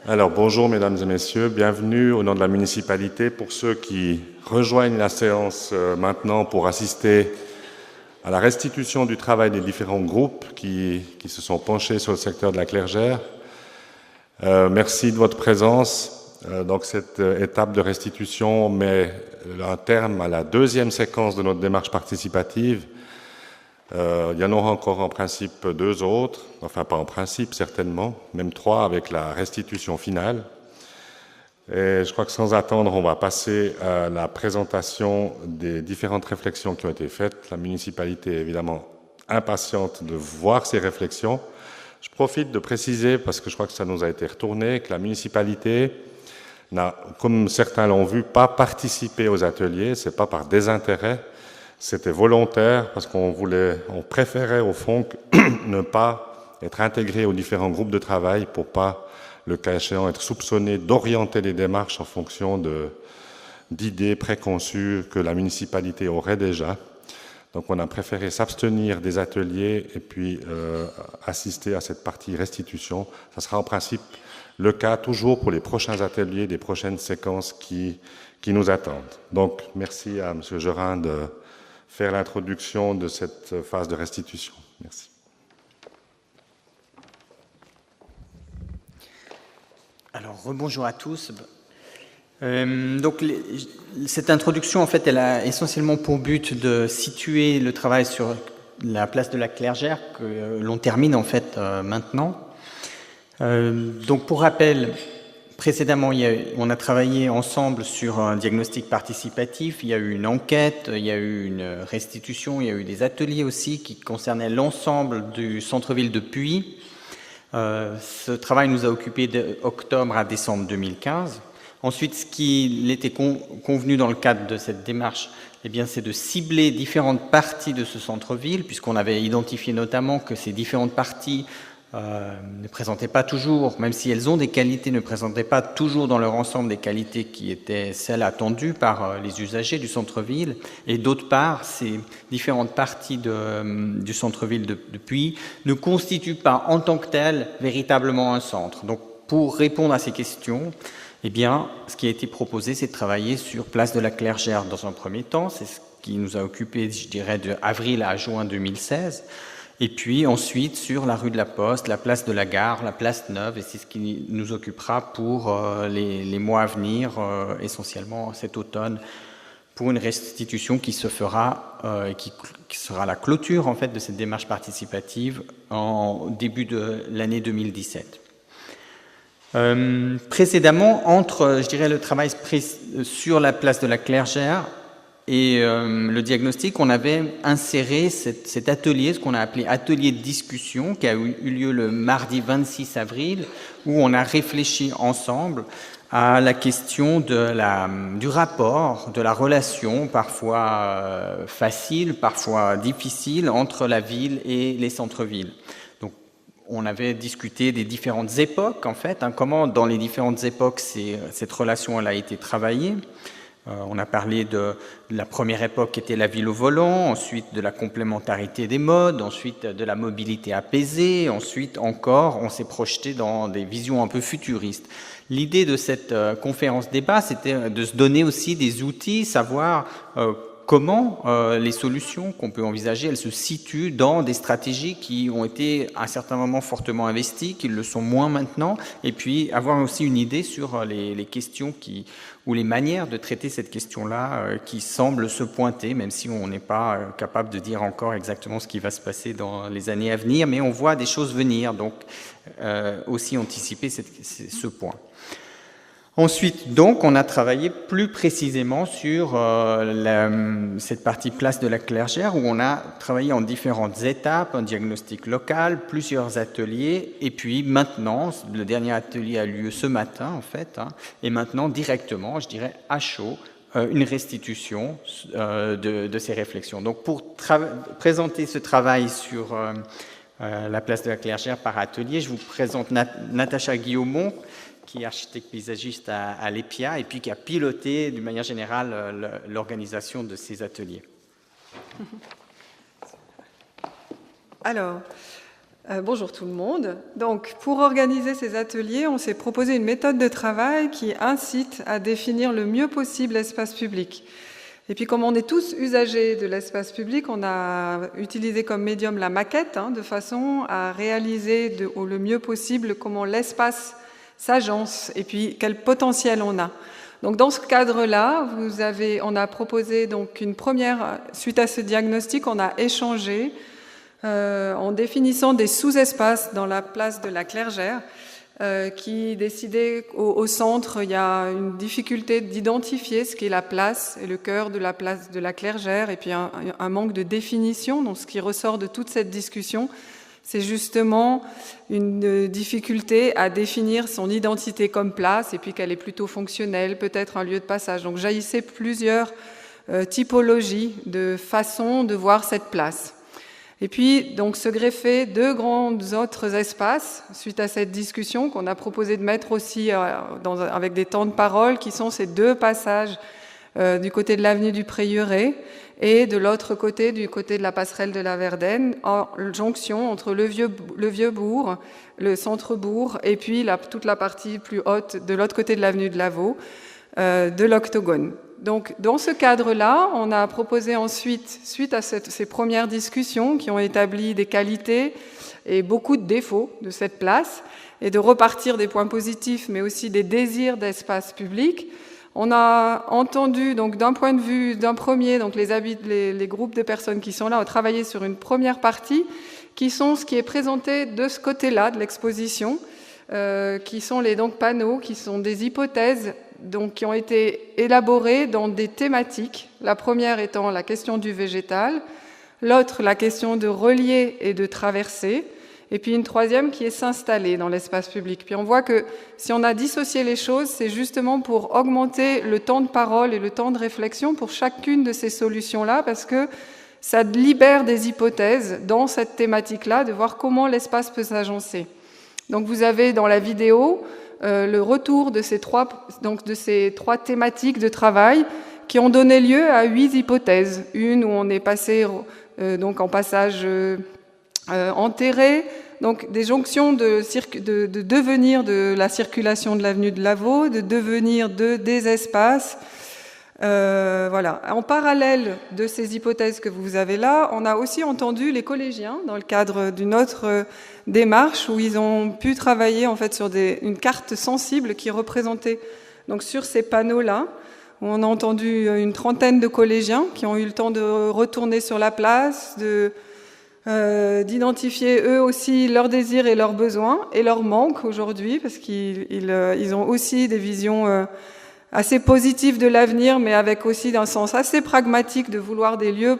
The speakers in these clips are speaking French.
Alors bonjour mesdames et messieurs, bienvenue au nom de la municipalité. Pour ceux qui rejoignent la séance maintenant pour assister à la restitution du travail des différents groupes qui se sont penchés sur le secteur de la Clergère. Merci de votre présence. Donc cette étape de restitution met un terme à la deuxième séquence de notre démarche participative. Il y en aura encore en principe 2 autres, enfin pas en principe certainement, même 3 avec la restitution finale. Et je crois que sans attendre, on va passer à la présentation des différentes réflexions qui ont été faites. La municipalité est évidemment impatiente de voir ces réflexions. Je profite de préciser, parce que je crois que ça nous a été retourné, que la municipalité n'a, comme certains l'ont vu, pas participé aux ateliers, c'est pas par désintérêt. C'était volontaire parce on préférait au fond ne pas être intégré aux différents groupes de travail pour pas, le cas échéant, être soupçonné d'orienter les démarches en fonction d'idées préconçues que la municipalité aurait déjà. Donc on a préféré s'abstenir des ateliers et puis assister à cette partie restitution. Ça sera en principe le cas toujours pour les prochains ateliers, des prochaines séquences qui nous attendent. Donc merci à M. Gerin de faire l'introduction de cette phase de restitution. Merci. Alors, rebonjour à tous. Cette introduction, en fait, elle a essentiellement pour but de situer le travail sur la place de la Clergère, que l'on termine en fait maintenant. Donc, pour rappel, précédemment, on a travaillé ensemble sur un diagnostic participatif, il y a eu une enquête, il y a eu une restitution, il y a eu des ateliers aussi qui concernaient l'ensemble du centre-ville de Puy. Ce travail nous a occupé d'octobre à décembre 2015. Ensuite, ce qu'il était convenu dans le cadre de cette démarche, eh bien, c'est de cibler différentes parties de ce centre-ville, puisqu'on avait identifié notamment que ces différentes parties ne présentaient pas toujours, même si elles ont des qualités, ne présentaient pas toujours dans leur ensemble des qualités qui étaient celles attendues par les usagers du centre-ville. Et d'autre part, ces différentes parties du centre-ville de Puy ne constituent pas en tant que telles véritablement un centre. Donc, pour répondre à ces questions, eh bien, ce qui a été proposé, c'est de travailler sur place de la Clergère dans un premier temps. C'est ce qui nous a occupé, je dirais, de avril à juin 2016. Et puis ensuite sur la rue de la Poste, la place de la Gare, la place Neuve, et c'est ce qui nous occupera pour les mois à venir, essentiellement cet automne, pour une restitution qui se fera, qui sera la clôture en fait de cette démarche participative en début de l'année 2017. Précédemment, entre, je dirais, le travail sur la place de la Clergère et le diagnostic, on avait inséré cet atelier, ce qu'on a appelé atelier de discussion, qui a eu lieu le mardi 26 avril, où on a réfléchi ensemble à la question du rapport, de la relation parfois facile, parfois difficile, entre la ville et les centres-villes. Donc, on avait discuté des différentes époques, en fait, comment dans les différentes époques cette relation elle a été travaillée. On a parlé de la première époque qui était la ville au volant, ensuite de la complémentarité des modes, ensuite de la mobilité apaisée, ensuite encore on s'est projeté dans des visions un peu futuristes. L'idée de cette conférence débat, c'était de se donner aussi des outils, savoir comment les solutions qu'on peut envisager, elles se situent dans des stratégies qui ont été à un certain moment fortement investies, qui le sont moins maintenant, et puis avoir aussi une idée sur les questions ou les manières de traiter cette question-là qui semblent se pointer, même si on n'est pas capable de dire encore exactement ce qui va se passer dans les années à venir, mais on voit des choses venir, donc aussi anticiper ce point. Ensuite, donc, on a travaillé plus précisément sur cette partie place de la Clergère, où on a travaillé en différentes étapes, un diagnostic local, plusieurs ateliers, et puis maintenant, le dernier atelier a lieu ce matin, en fait, et maintenant, directement, je dirais, à chaud, une restitution de ces réflexions. Donc, pour présenter ce travail sur la place de la Clergère par atelier, je vous présente Natacha Guillaumont, qui est architecte paysagiste à l'EPIA et puis qui a piloté d'une manière générale l'organisation de ces ateliers. Alors, Bonjour tout le monde. Donc, pour organiser ces ateliers, on s'est proposé une méthode de travail qui incite à définir le mieux possible l'espace public. Et puis, comme on est tous usagers de l'espace public, on a utilisé comme médium la maquette, de façon à réaliser le mieux possible comment l'espace s'agence et puis quel potentiel on a. Donc, dans ce cadre-là, on a proposé donc une première, suite à ce diagnostic, on a échangé en définissant des sous-espaces dans la place de la Clergère, qui décidait au centre, il y a une difficulté d'identifier ce qu'est la place et le cœur de la place de la Clergère, et puis un manque de définition. Donc, ce qui ressort de toute cette discussion, c'est justement une difficulté à définir son identité comme place, et puis qu'elle est plutôt fonctionnelle, peut-être un lieu de passage. Donc, jaillissaient plusieurs typologies de façons de voir cette place. Et puis, donc, se greffer deux grands autres espaces, suite à cette discussion, qu'on a proposé de mettre aussi avec des temps de parole, qui sont ces deux passages du côté de l'avenue du Prieuré et de l'autre côté, du côté de la passerelle de la Verdenne, en jonction entre le vieux bourg, le centre-bourg, et puis toute la partie plus haute de l'autre côté de l'avenue de Lavaux, de l'Octogone. Donc, dans ce cadre-là, on a proposé ensuite, suite à ces premières discussions qui ont établi des qualités et beaucoup de défauts de cette place, et de repartir des points positifs, mais aussi des désirs d'espace public, on a entendu, donc d'un point de vue d'un premier, donc les groupes de personnes qui sont là ont travaillé sur une première partie, qui sont ce qui est présenté de ce côté-là de l'exposition, qui sont les panneaux, qui sont des hypothèses donc, qui ont été élaborées dans des thématiques. La première étant la question du végétal, l'autre la question de relier et de traverser, et puis une troisième qui est s'installer dans l'espace public. Puis on voit que si on a dissocié les choses, c'est justement pour augmenter le temps de parole et le temps de réflexion pour chacune de ces solutions-là, parce que ça libère des hypothèses dans cette thématique-là, de voir comment l'espace peut s'agencer. Donc vous avez dans la vidéo le retour de ces trois thématiques de travail qui ont donné lieu à 8 hypothèses. Une où on est passé donc en passage enterré, donc des jonctions de devenir de la circulation de l'avenue de Lavaux, de devenir des espaces. Voilà. En parallèle de ces hypothèses que vous avez là, on a aussi entendu les collégiens dans le cadre d'une autre démarche où ils ont pu travailler en fait sur une carte sensible qui représentait donc sur ces panneaux-là, où on a entendu une trentaine de collégiens qui ont eu le temps de retourner sur la place, d'identifier eux aussi leurs désirs et leurs besoins et leurs manques aujourd'hui, parce qu'ils ont aussi des visions assez positives de l'avenir, mais avec aussi d'un sens assez pragmatique de vouloir des lieux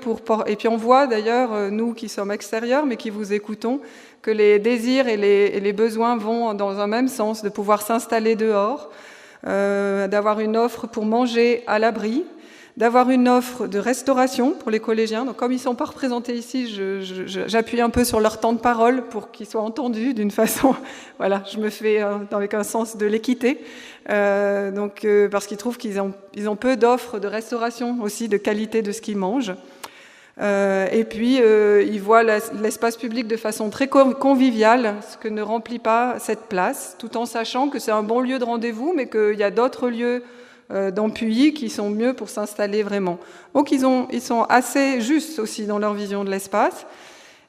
et puis on voit d'ailleurs, nous qui sommes extérieurs, mais qui vous écoutons, que les désirs et les besoins vont dans un même sens, de pouvoir s'installer dehors, d'avoir une offre pour manger à l'abri, d'avoir une offre de restauration pour les collégiens. Donc, comme ils ne sont pas représentés ici, j'appuie un peu sur leur temps de parole pour qu'ils soient entendus d'une façon... Voilà, je me fais avec un sens de l'équité. Parce qu'ils trouvent qu'ils ont peu d'offres de restauration aussi, de qualité de ce qu'ils mangent. Et puis, ils voient l'espace public de façon très conviviale, ce que ne remplit pas cette place, tout en sachant que c'est un bon lieu de rendez-vous, mais qu'il y a d'autres lieux dans Puyi qui sont mieux pour s'installer vraiment. Donc ils sont assez justes aussi dans leur vision de l'espace.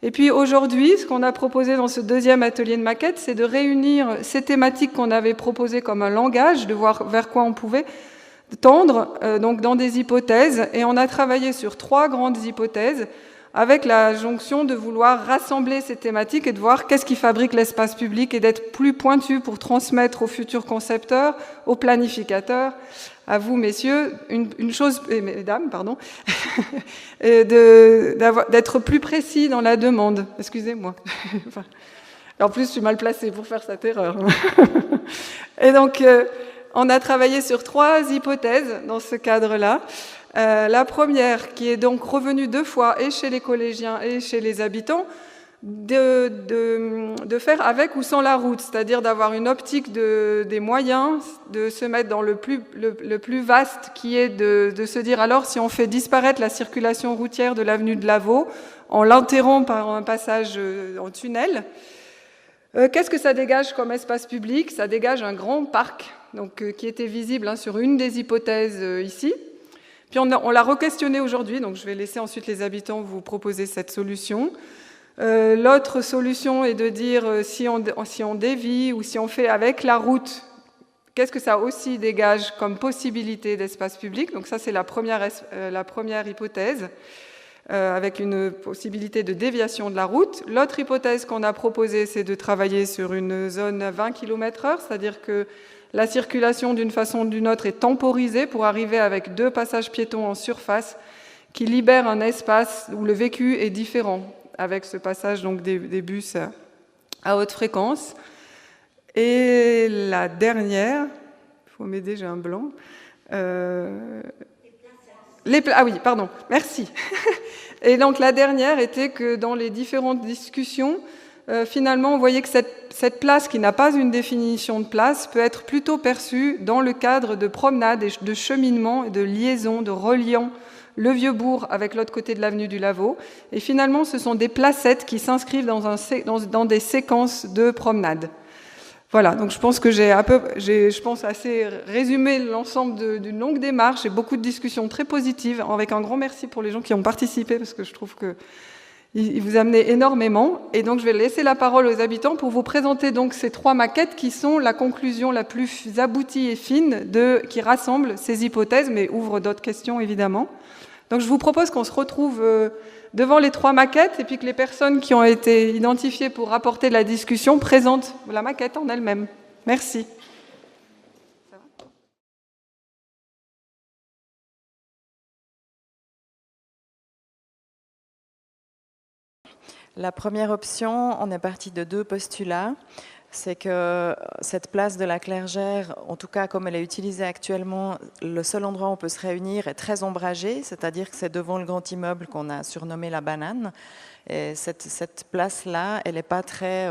Et puis aujourd'hui, ce qu'on a proposé dans ce deuxième atelier de maquette, c'est de réunir ces thématiques qu'on avait proposées comme un langage, de voir vers quoi on pouvait tendre, donc dans des hypothèses. Et on a travaillé sur 3 grandes hypothèses, avec la jonction de vouloir rassembler ces thématiques et de voir qu'est-ce qui fabrique l'espace public et d'être plus pointu pour transmettre aux futurs concepteurs, aux planificateurs, à vous, messieurs, une chose, mesdames, pardon, d'être plus précis dans la demande. Excusez-moi. En plus, je suis mal placée pour faire cette erreur. Et donc, on a travaillé sur 3 hypothèses dans ce cadre-là. La première, qui est donc revenue 2 fois, et chez les collégiens et chez les habitants, de faire avec ou sans la route, c'est-à-dire d'avoir une optique des moyens, de se mettre dans le plus vaste, qui est de se dire alors si on fait disparaître la circulation routière de l'avenue de Lavaux en l'enterrant par un passage en tunnel, qu'est-ce que ça dégage comme espace public? Ça dégage un grand parc, donc, qui était visible sur une des hypothèses ici. Puis on l'a re-questionné aujourd'hui, donc je vais laisser ensuite les habitants vous proposer cette solution. L'autre solution est de dire si on dévie ou si on fait avec la route, qu'est-ce que ça aussi dégage comme possibilité d'espace public? Donc ça, c'est la première hypothèse, avec une possibilité de déviation de la route. L'autre hypothèse qu'on a proposée, c'est de travailler sur une zone à 20 km/h, c'est-à-dire que la circulation d'une façon ou d'une autre est temporisée pour arriver avec 2 passages piétons en surface qui libèrent un espace où le vécu est différent, avec ce passage donc des bus à haute fréquence. Et la dernière, il faut m'aider, j'ai un blanc. Ah oui, pardon, merci. Et donc la dernière était que dans les différentes discussions, finalement, on voyait que cette place qui n'a pas une définition de place peut être plutôt perçue dans le cadre de promenades et de cheminement et de liaison, de reliant le Vieux-Bourg avec l'autre côté de l'avenue du Lavaux. Et finalement, ce sont des placettes qui s'inscrivent dans des séquences de promenades. Voilà, donc je pense que j'ai assez résumé l'ensemble d'une longue démarche et beaucoup de discussions très positives, avec un grand merci pour les gens qui ont participé, parce que je trouve qu'ils vous amenaient énormément. Et donc je vais laisser la parole aux habitants pour vous présenter donc ces 3 maquettes qui sont la conclusion la plus aboutie et fine qui rassemble ces hypothèses, mais ouvre d'autres questions évidemment. Donc je vous propose qu'on se retrouve devant les 3 maquettes et puis que les personnes qui ont été identifiées pour apporter la discussion présentent la maquette en elle-même. Merci. La première option, on est parti de 2 postulats. C'est que cette place de la Clergère, en tout cas comme elle est utilisée actuellement, le seul endroit où on peut se réunir est très ombragé, c'est-à-dire que c'est devant le grand immeuble qu'on a surnommé la Banane. Et cette place-là, elle n'est pas très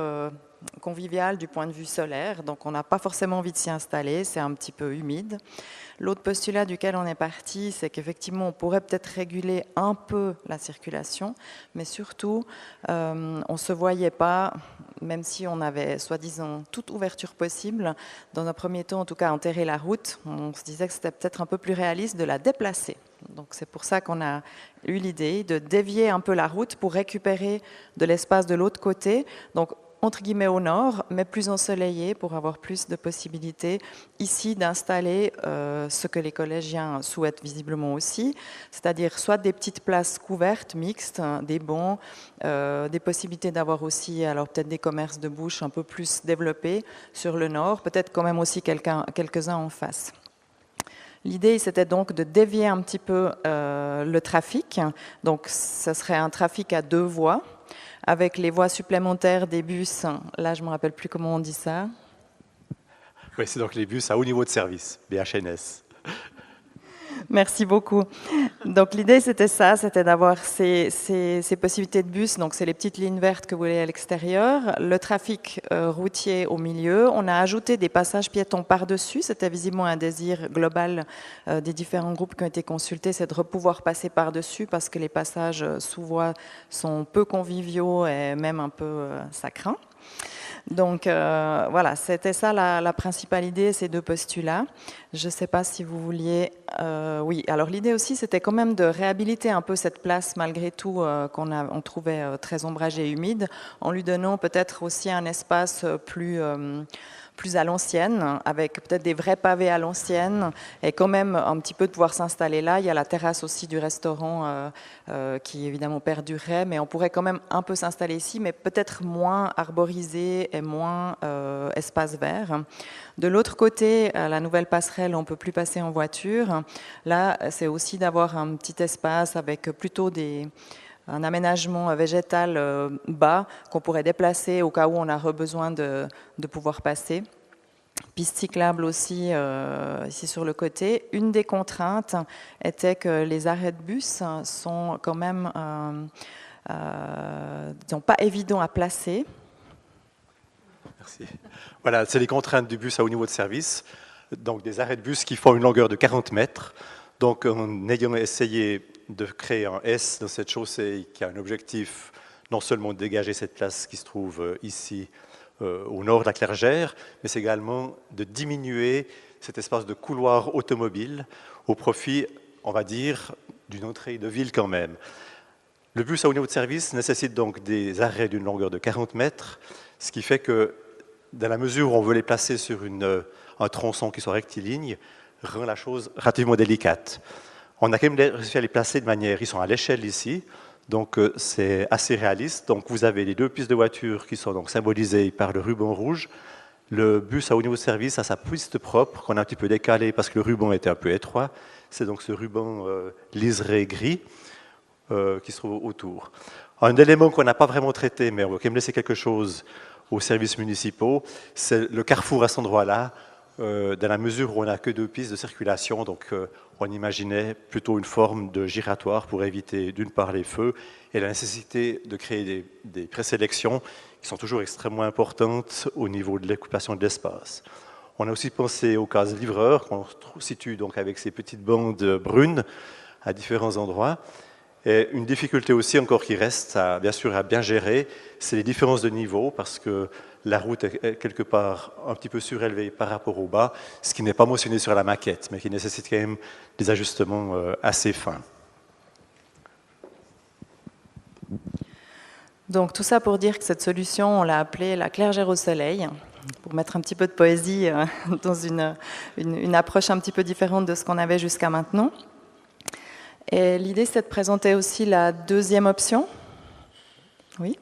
conviviale du point de vue solaire, donc on n'a pas forcément envie de s'y installer, c'est un petit peu humide. L'autre postulat duquel on est parti, c'est qu'effectivement, on pourrait peut-être réguler un peu la circulation, mais surtout, on ne se voyait pas, même si on avait, soi-disant, toute ouverture possible, dans un premier temps, en tout cas, enterrer la route, on se disait que c'était peut-être un peu plus réaliste de la déplacer. Donc c'est pour ça qu'on a eu l'idée de dévier un peu la route pour récupérer de l'espace de l'autre côté. Donc, entre guillemets au nord, mais plus ensoleillé pour avoir plus de possibilités ici d'installer ce que les collégiens souhaitent visiblement aussi, c'est-à-dire soit des petites places couvertes, mixtes, des bancs, des possibilités d'avoir aussi alors peut-être des commerces de bouche un peu plus développés sur le nord, peut-être quand même aussi quelques-uns en face. L'idée, c'était donc de dévier un petit peu le trafic, donc ce serait un trafic à 2 voies, avec les voies supplémentaires des bus, là je ne me rappelle plus comment on dit ça. Oui, c'est donc les bus à haut niveau de service, BHNS. Merci beaucoup. Donc l'idée c'était ça, c'était d'avoir ces possibilités de bus, donc c'est les petites lignes vertes que vous voyez à l'extérieur, le trafic routier au milieu, on a ajouté des passages piétons par-dessus, c'était visiblement un désir global des différents groupes qui ont été consultés, c'est de pouvoir passer par-dessus parce que les passages sous voie sont peu conviviaux et même un peu ça craint. Donc voilà, c'était ça la principale idée, ces 2 postulats. Je ne sais pas si vous vouliez... oui, alors l'idée aussi, c'était quand même de réhabiliter un peu cette place, malgré tout, qu'on trouvait très ombragée et humide, en lui donnant peut-être aussi un espace plus à l'ancienne, avec peut-être des vrais pavés à l'ancienne, et quand même un petit peu de pouvoir s'installer là. Il y a la terrasse aussi du restaurant qui évidemment perdurerait, mais on pourrait quand même un peu s'installer ici, mais peut-être moins arborisé et moins espace vert. De l'autre côté, à la nouvelle passerelle, on ne peut plus passer en voiture. Là, c'est aussi d'avoir un petit espace avec plutôt un aménagement végétal bas qu'on pourrait déplacer au cas où on a besoin de pouvoir passer. Piste cyclable aussi ici sur le côté. Une des contraintes était que les arrêts de bus sont quand même disons, pas évidents à placer. Merci. Voilà, c'est les contraintes du bus à haut niveau de service. Donc des arrêts de bus qui font une longueur de 40 mètres. Donc en ayant essayé de créer un S dans cette chaussée qui a un objectif non seulement de dégager cette place qui se trouve ici au nord de la Clergère, mais c'est également de diminuer cet espace de couloir automobile au profit, on va dire, d'une entrée de ville quand même. Le bus à haut niveau de service nécessite donc des arrêts d'une longueur de 40 mètres, ce qui fait que dans la mesure où on veut les placer sur un tronçon qui soit rectiligne, rend la chose relativement délicate. On a quand même réussi à les placer de manière, ils sont à l'échelle ici, donc c'est assez réaliste. Donc vous avez les deux pistes de voitures qui sont donc symbolisées par le ruban rouge. Le bus à haut niveau de service a sa piste propre qu'on a un petit peu décalée parce que le ruban était un peu étroit. C'est donc ce ruban liseré gris qui se trouve autour. Un élément qu'on n'a pas vraiment traité, mais on va quand même laisser quelque chose aux services municipaux, c'est le carrefour à cet endroit-là, dans la mesure où on n'a que deux pistes de circulation, donc on imaginait plutôt une forme de giratoire pour éviter d'une part les feux et la nécessité de créer des présélections qui sont toujours extrêmement importantes au niveau de l'occupation de l'espace. On a aussi pensé aux cases livreurs qu'on situe donc avec ces petites bandes brunes à différents endroits. Et une difficulté aussi encore qui reste bien sûr à bien gérer, c'est les différences de niveau parce que la route est quelque part un petit peu surélevée par rapport au bas, ce qui n'est pas mentionné sur la maquette, mais qui nécessite quand même des ajustements assez fins. Donc tout ça pour dire que cette solution, on l'a appelée la Clergère au soleil, pour mettre un petit peu de poésie dans une approche un petit peu différente de ce qu'on avait jusqu'à maintenant. Et l'idée, c'est de présenter aussi la deuxième option. Oui.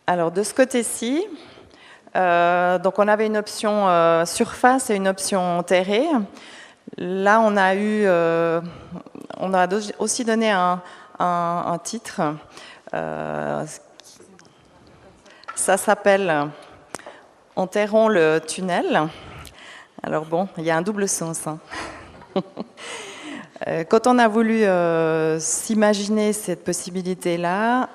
Alors, de ce côté-ci, donc on avait une option surface et une option terrée. Là, on a aussi donné un titre. Ça s'appelle « Enterrons le tunnel ». Alors bon, il y a un double sens. Hein. Quand on a voulu s'imaginer cette possibilité-là,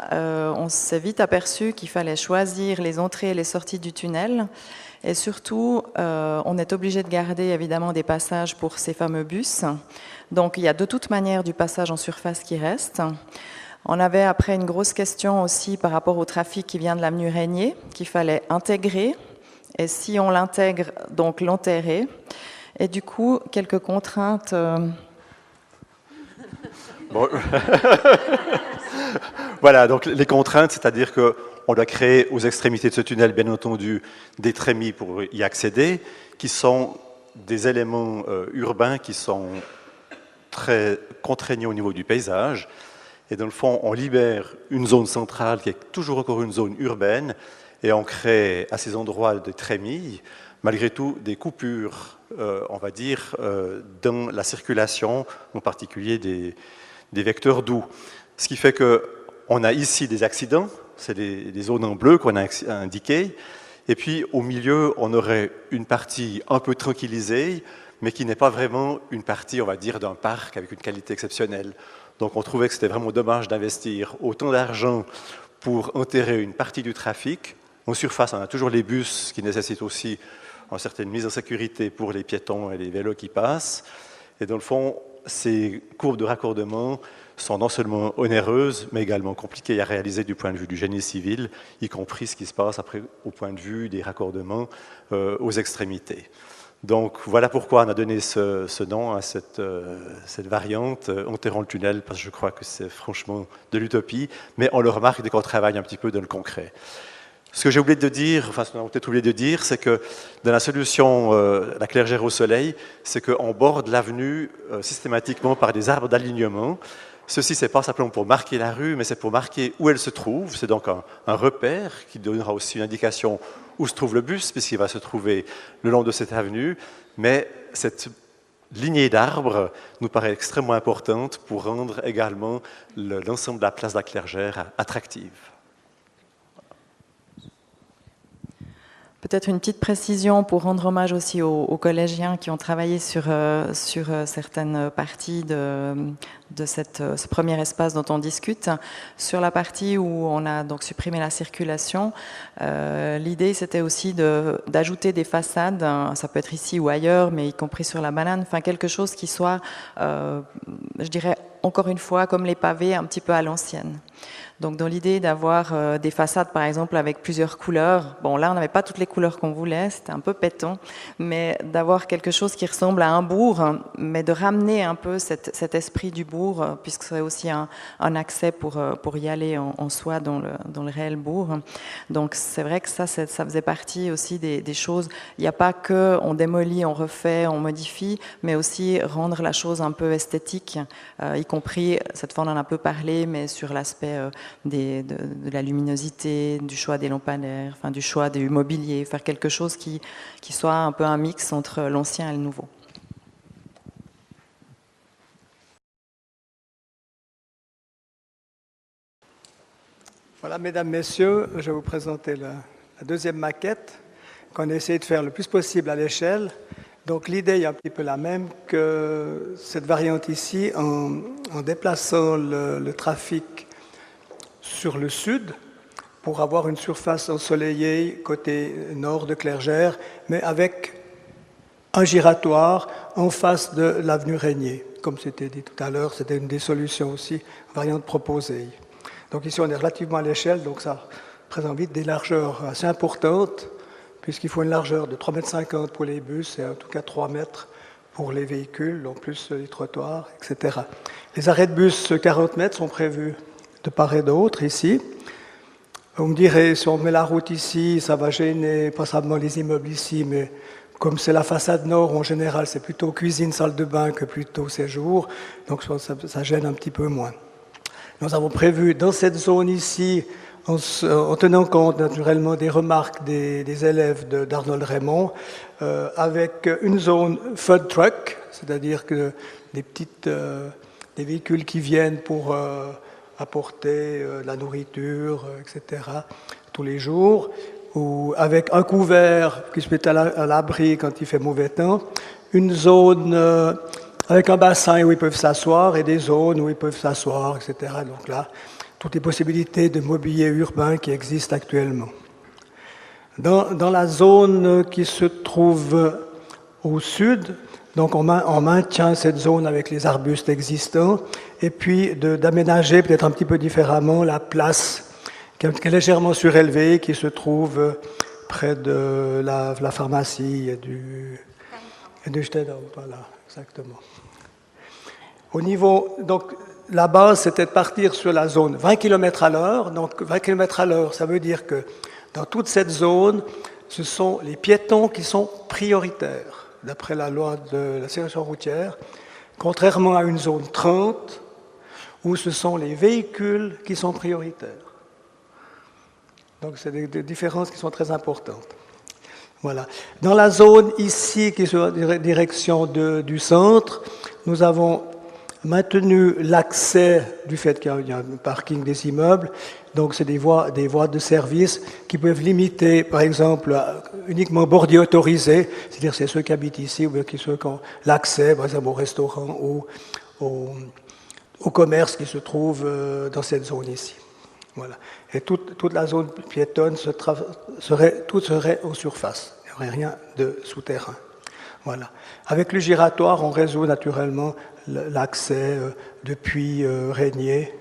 on s'est vite aperçu qu'il fallait choisir les entrées et les sorties du tunnel. Et surtout, on est obligé de garder évidemment des passages pour ces fameux bus. Donc il y a de toute manière du passage en surface qui reste. On avait après une grosse question aussi par rapport au trafic qui vient de l'avenue Régnier, qu'il fallait intégrer. Et si on l'intègre, donc l'enterrer. Et du coup, quelques contraintes... Bon. Voilà, donc les contraintes, c'est-à-dire qu'on doit créer aux extrémités de ce tunnel, bien entendu, des trémies pour y accéder, qui sont des éléments urbains qui sont très contraignants au niveau du paysage. Et dans le fond, on libère une zone centrale qui est toujours encore une zone urbaine, et on crée à ces endroits des trémies, malgré tout des coupures, on va dire, dans la circulation, en particulier des vecteurs doux. Ce qui fait qu'on a ici des accidents, c'est des zones en bleu qu'on a indiquées, et puis au milieu, on aurait une partie un peu tranquillisée, mais qui n'est pas vraiment une partie, on va dire, d'un parc avec une qualité exceptionnelle. Donc on trouvait que c'était vraiment dommage d'investir autant d'argent pour enterrer une partie du trafic. En surface, on a toujours les bus qui nécessitent aussi une certaine mise en sécurité pour les piétons et les vélos qui passent. Et dans le fond, ces courbes de raccordement sont non seulement onéreuses, mais également compliquées à réaliser du point de vue du génie civil, y compris ce qui se passe après au point de vue des raccordements aux extrémités. Donc voilà pourquoi on a donné ce nom à cette variante, enterrons le tunnel, parce que je crois que c'est franchement de l'utopie, mais on le remarque dès qu'on travaille un petit peu dans le concret. Ce que j'ai oublié de dire, enfin ce qu'on a peut-être oublié de dire, c'est que dans la solution la Clergère au soleil, c'est qu'on borde l'avenue systématiquement par des arbres d'alignement. Ceci, c'est pas simplement pour marquer la rue, mais c'est pour marquer où elle se trouve. C'est donc un repère qui donnera aussi une indication où se trouve le bus, puisqu'il va se trouver le long de cette avenue. Mais cette lignée d'arbres nous paraît extrêmement importante pour rendre également l'ensemble de la place de la Clergère attractive. Peut-être une petite précision pour rendre hommage aussi aux collégiens qui ont travaillé sur certaines parties de ce premier espace dont on discute. Sur la partie où on a donc supprimé la circulation, l'idée c'était aussi d'ajouter des façades, ça peut être ici ou ailleurs, mais y compris sur la banane, enfin quelque chose qui soit, je dirais encore une fois, comme les pavés, un petit peu à l'ancienne. Donc dans l'idée d'avoir des façades par exemple avec plusieurs couleurs, bon là on n'avait pas toutes les couleurs qu'on voulait, c'était un peu pétant, mais d'avoir quelque chose qui ressemble à un bourg, mais de ramener un peu cet esprit du bourg, puisque c'est aussi un accès pour y aller en soi dans le réel bourg. Donc c'est vrai que ça faisait partie aussi des choses, il n'y a pas que on démolit, on refait, on modifie, mais aussi rendre la chose un peu esthétique, y compris, cette fois on en a un peu parlé, mais sur l'aspect de la luminosité, du choix des lampadaires, enfin, du choix du mobilier, faire quelque chose qui soit un peu un mix entre l'ancien et le nouveau. Voilà, mesdames, messieurs, je vais vous présenter la deuxième maquette qu'on a essayé de faire le plus possible à l'échelle. Donc l'idée est un petit peu la même que cette variante ici, en déplaçant le trafic sur le sud pour avoir une surface ensoleillée côté nord de Clergère, mais avec un giratoire en face de l'avenue Régnier. Comme c'était dit tout à l'heure, c'était une des solutions aussi, variante proposée. Donc ici on est relativement à l'échelle, donc ça présente vite des largeurs assez importantes, puisqu'il faut une largeur de 3,50 m pour les bus et en tout cas 3 mètres pour les véhicules, en plus les trottoirs, etc. Les arrêts de bus 40 mètres sont prévus de part et d'autre ici. Vous me direz, si on met la route ici, ça va gêner passablement les immeubles ici, mais comme c'est la façade nord, en général, c'est plutôt cuisine, salle de bain que plutôt séjour, donc ça gêne un petit peu moins. Nous avons prévu dans cette zone ici, en tenant compte naturellement des remarques des élèves d'Arnold Raymond, avec une zone food truck, c'est-à-dire que des véhicules qui viennent pour apporter la nourriture, etc., tous les jours, ou avec un couvert qui se met à l'abri quand il fait mauvais temps, une zone avec un bassin où ils peuvent s'asseoir et des zones où ils peuvent s'asseoir, etc. Donc là, toutes les possibilités de mobilier urbain qui existent actuellement. Dans la zone qui se trouve au sud, donc on maintient cette zone avec les arbustes existants, et puis d'aménager peut-être un petit peu différemment la place qui est légèrement surélevée, qui se trouve près de la pharmacie et du Stedhout. Voilà, exactement. Au niveau, donc, la base, c'était de partir sur la zone 20 km à l'heure. Donc, 20 km à l'heure, ça veut dire que dans toute cette zone, ce sont les piétons qui sont prioritaires, d'après la loi de la circulation routière, contrairement à une zone 30, où ce sont les véhicules qui sont prioritaires. Donc, c'est des différences qui sont très importantes. Voilà. Dans la zone ici, qui est sur la direction du centre, nous avons maintenu l'accès du fait qu'il y a un parking des immeubles. Donc, c'est des voies de service qui peuvent limiter, par exemple, uniquement bordées autorisées, c'est-à-dire c'est ceux qui habitent ici ou bien ceux qui ont l'accès, par exemple, au restaurant ou au commerce qui se trouve dans cette zone ici. Voilà. Et toute la zone piétonne serait en surface. Il n'y aurait rien de souterrain. Voilà. Avec le giratoire, on résout naturellement l'accès depuis Régnier.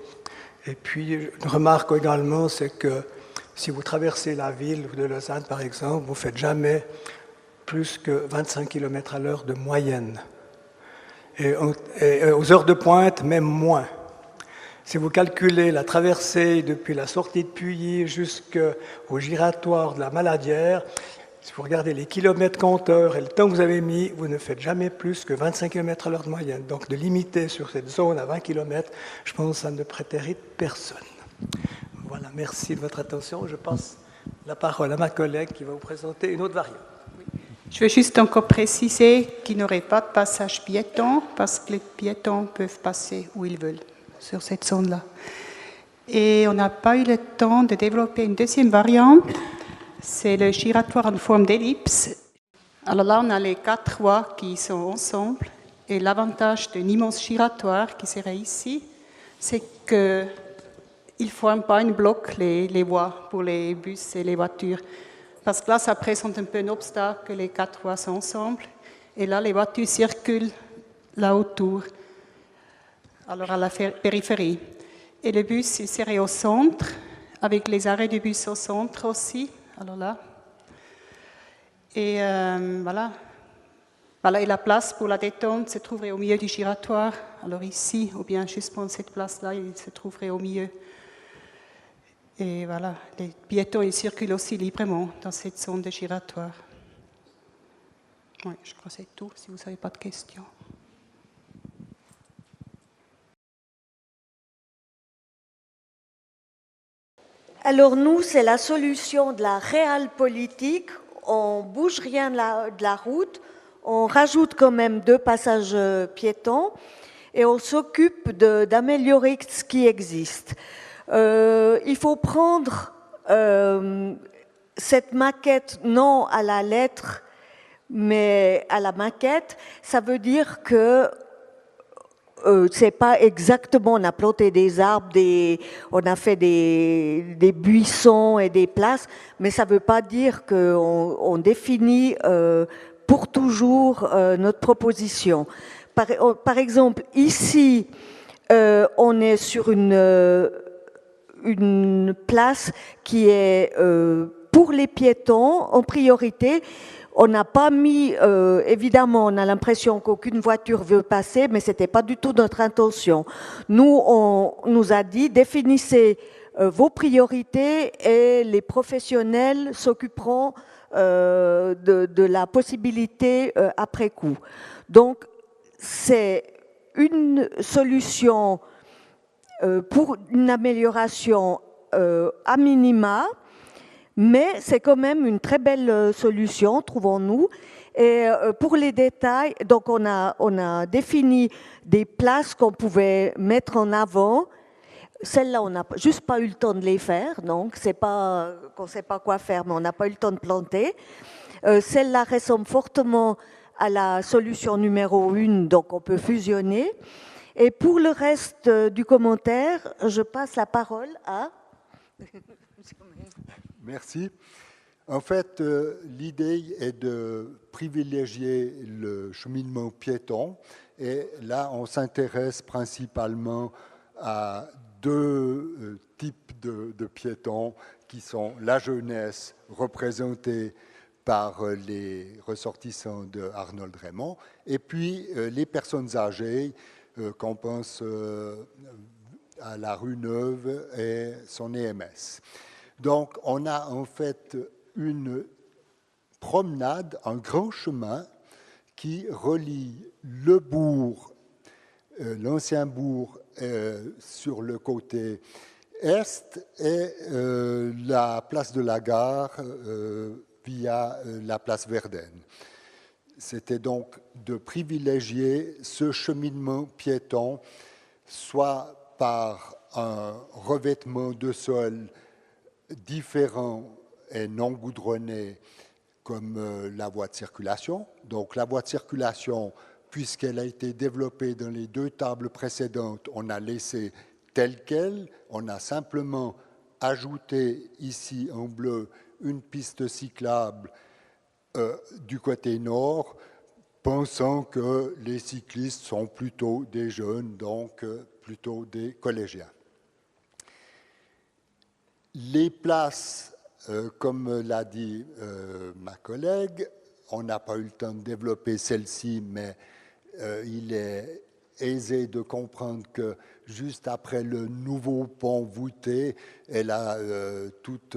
Et puis, une remarque également, c'est que si vous traversez la ville de Lausanne, par exemple, vous ne faites jamais plus que 25 km à l'heure de moyenne. Et aux heures de pointe, même moins. Si vous calculez la traversée depuis la sortie de Puyi jusqu'au giratoire de la Maladière, si vous regardez les kilomètres compteurs et le temps que vous avez mis, vous ne faites jamais plus que 25 km à l'heure de moyenne. Donc de limiter sur cette zone à 20 km, je pense que ça ne prétérite personne. Voilà, merci de votre attention. Je passe la parole à ma collègue qui va vous présenter une autre variante. Je veux juste encore préciser qu'il n'y aurait pas de passage piéton parce que les piétons peuvent passer où ils veulent sur cette zone-là. Et on n'a pas eu le temps de développer une deuxième variante c'est le giratoire en forme d'ellipse. Alors là, on a les 4 voies qui sont ensemble. Et l'avantage d'un immense giratoire qui serait ici, c'est qu'il ne forme pas un bloc les voies pour les bus et les voitures. Parce que là, ça présente un peu un obstacle que les 4 voies sont ensemble. Et là, les voitures circulent là autour, alors à la périphérie. Et le bus, il serait au centre, avec les arrêts du bus au centre aussi. Alors là. Et voilà. Voilà, et la place pour la détente se trouverait au milieu du giratoire. Alors ici, ou bien juste pour cette place-là, il se trouverait au milieu. Et voilà, les piétons, ils circulent aussi librement dans cette zone de giratoire. Oui, je crois que c'est tout, si vous n'avez pas de questions. Alors nous, c'est la solution de la réelle politique. On ne bouge rien de la route, on rajoute quand même 2 passages piétons et on s'occupe d'améliorer ce qui existe. Il faut prendre cette maquette non à la lettre, mais à la maquette. Ça veut dire que c'est pas exactement, on a planté des arbres, on a fait des buissons et des places, mais ça veut pas dire qu'on définit pour toujours notre proposition. Par exemple, ici, on est sur une place qui est pour les piétons en priorité. On n'a pas mis, évidemment, on a l'impression qu'aucune voiture veut passer, mais c'était pas du tout notre intention. Nous, on nous a dit, définissez vos priorités et les professionnels s'occuperont de la possibilité après coup. Donc, c'est une solution pour une amélioration à minima, mais c'est quand même une très belle solution, trouvons-nous. Et pour les détails, donc on a défini des places qu'on pouvait mettre en avant. Celles-là, on n'a juste pas eu le temps de les faire, donc c'est pas qu'on ne sait pas quoi faire, mais on n'a pas eu le temps de planter. Celle-là ressemble fortement à la solution numéro 1, donc on peut fusionner. Et pour le reste du commentaire, je passe la parole à... Merci. En fait, l'idée est de privilégier le cheminement piéton. Et là, on s'intéresse principalement à 2 types de piétons qui sont la jeunesse représentée par les ressortissants de Arnold Raymond et puis les personnes âgées qu'on pense à la rue Neuve et son EMS. Donc, on a en fait une promenade, un grand chemin qui relie le bourg, l'ancien bourg sur le côté est et la place de la gare via la place Verdun. C'était donc de privilégier ce cheminement piéton, soit par un revêtement de sol différent et non goudronné comme la voie de circulation. Donc la voie de circulation, puisqu'elle a été développée dans les 2 tables précédentes, on a laissé telle qu'elle, on a simplement ajouté ici en bleu une piste cyclable du côté nord, pensant que les cyclistes sont plutôt des jeunes, donc plutôt des collégiens. Les places, comme l'a dit ma collègue, on n'a pas eu le temps de développer celle-ci, mais il est aisé de comprendre que juste après le nouveau pont voûté, elle a toute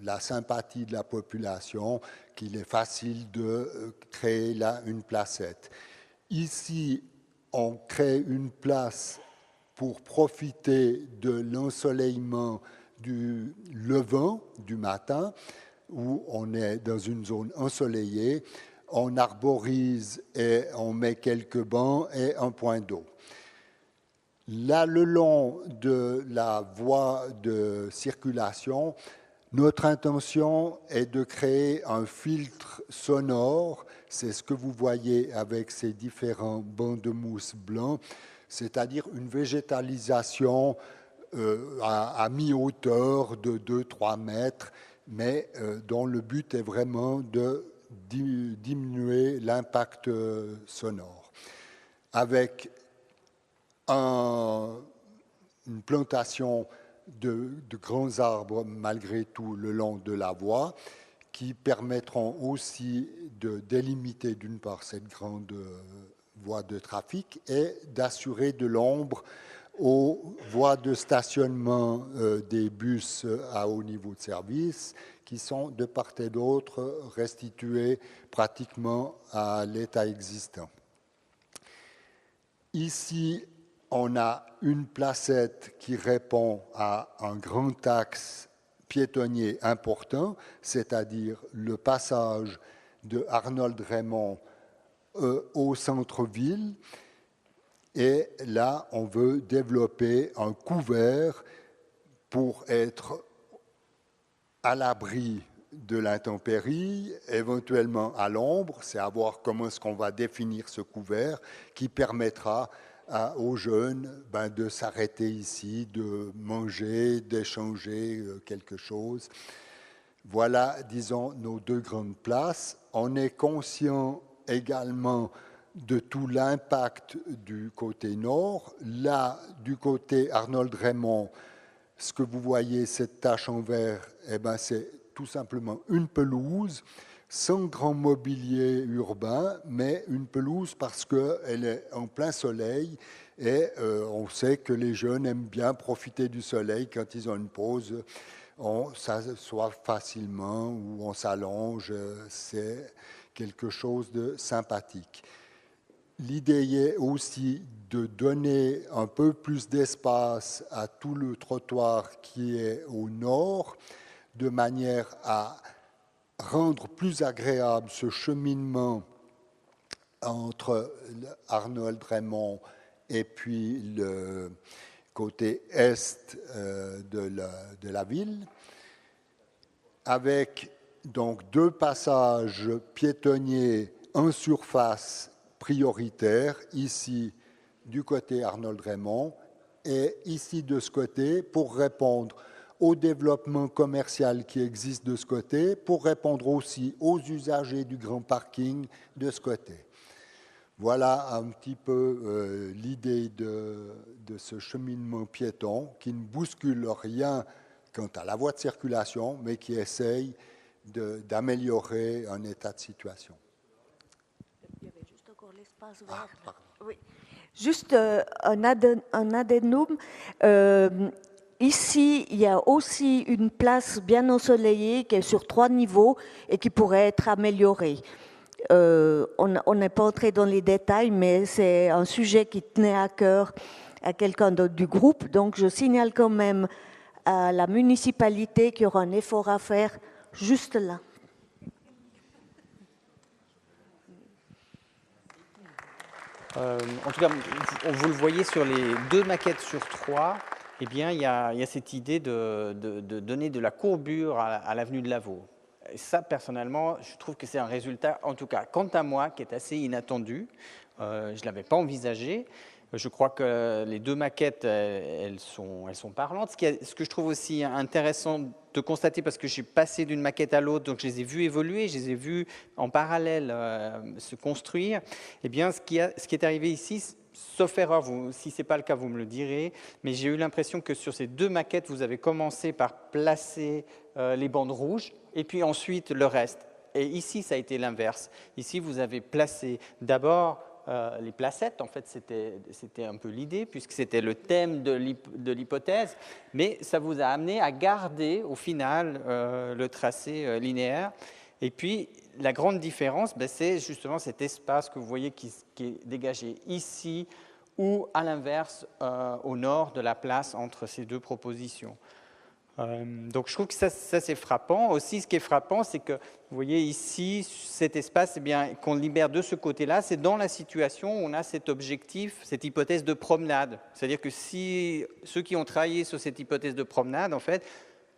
la sympathie de la population, qu'il est facile de créer là une placette. Ici, on crée une place pour profiter de l'ensoleillement du levant du matin, où on est dans une zone ensoleillée, on arborise et on met quelques bancs et un point d'eau. Là, le long de la voie de circulation, Notre intention est de créer un filtre sonore, c'est ce que vous voyez avec ces différents bancs de mousse blancs, c'est-à-dire une végétalisation à mi-hauteur de 2-3 mètres, mais dont le but est vraiment de diminuer l'impact sonore. Avec une plantation de grands arbres malgré tout le long de la voie qui permettront aussi de délimiter d'une part cette grande voie de trafic et d'assurer de l'ombre aux voies de stationnement des bus à haut niveau de service qui sont de part et d'autre restitués pratiquement à l'état existant. Ici, on a une placette qui répond à un grand axe piétonnier important, c'est-à-dire le passage de Arnold Raymond au centre-ville. Et là, on veut développer un couvert pour être à l'abri de l'intempérie, éventuellement à l'ombre. C'est à voir comment est-ce qu'on va définir ce couvert qui permettra aux jeunes de s'arrêter ici, de manger, d'échanger quelque chose. Voilà, disons, nos deux grandes places. On est conscient également de tout l'impact du côté nord. Là, du côté Arnold Raymond, ce que vous voyez, cette tache en vert, c'est tout simplement une pelouse, sans grand mobilier urbain, mais une pelouse parce qu'elle est en plein soleil et on sait que les jeunes aiment bien profiter du soleil quand ils ont une pause. On s'assoit facilement ou on s'allonge, c'est quelque chose de sympathique. L'idée est aussi de donner un peu plus d'espace à tout le trottoir qui est au nord, de manière à rendre plus agréable ce cheminement entre Arnold Raymond et puis le côté est de la ville, avec donc deux passages piétonniers en surface prioritaire, ici du côté Arnold Raymond et ici de ce côté pour répondre au développement commercial qui existe de ce côté, pour répondre aussi aux usagers du grand parking de ce côté. Voilà un petit peu l'idée de ce cheminement piéton qui ne bouscule rien quant à la voie de circulation, mais qui essaye d'améliorer un état de situation. Il y avait juste encore l'espace vert. Oui. Juste un addendum. Ici, il y a aussi une place bien ensoleillée qui est sur 3 niveaux et qui pourrait être améliorée. On n'est pas entré dans les détails, mais c'est un sujet qui tenait à cœur à quelqu'un du groupe. Donc, je signale quand même à la municipalité qu'il y aura un effort à faire juste là. En tout cas, vous le voyez sur les 2 maquettes sur 3, eh bien, il y a cette idée de donner de la courbure à l'avenue de Lavaux. Et ça, personnellement, je trouve que c'est un résultat, en tout cas, quant à moi, qui est assez inattendu. Je ne l'avais pas envisagé. Je crois que les 2 maquettes, elles sont parlantes. Ce que je trouve aussi intéressant de constater, parce que je suis passé d'une maquette à l'autre, donc je les ai vus évoluer, je les ai vus en parallèle se construire. Eh bien, ce qui est arrivé ici, sauf erreur, si ce n'est pas le cas, vous me le direz, mais j'ai eu l'impression que sur ces 2 maquettes, vous avez commencé par placer les bandes rouges, et puis ensuite le reste. Et ici, ça a été l'inverse. Ici, vous avez placé d'abord les placettes, en fait, c'était un peu l'idée, puisque c'était le thème de l'hypothèse, mais ça vous a amené à garder, au final, le tracé linéaire. Et puis, la grande différence, c'est justement cet espace que vous voyez qui est dégagé ici, ou à l'inverse, au nord de la place entre ces 2 propositions. Donc je trouve que ça c'est frappant. Aussi, ce qui est frappant, c'est que vous voyez ici, cet espace qu'on libère de ce côté-là, c'est dans la situation où on a cet objectif, cette hypothèse de promenade. C'est-à-dire que si ceux qui ont travaillé sur cette hypothèse de promenade, en fait,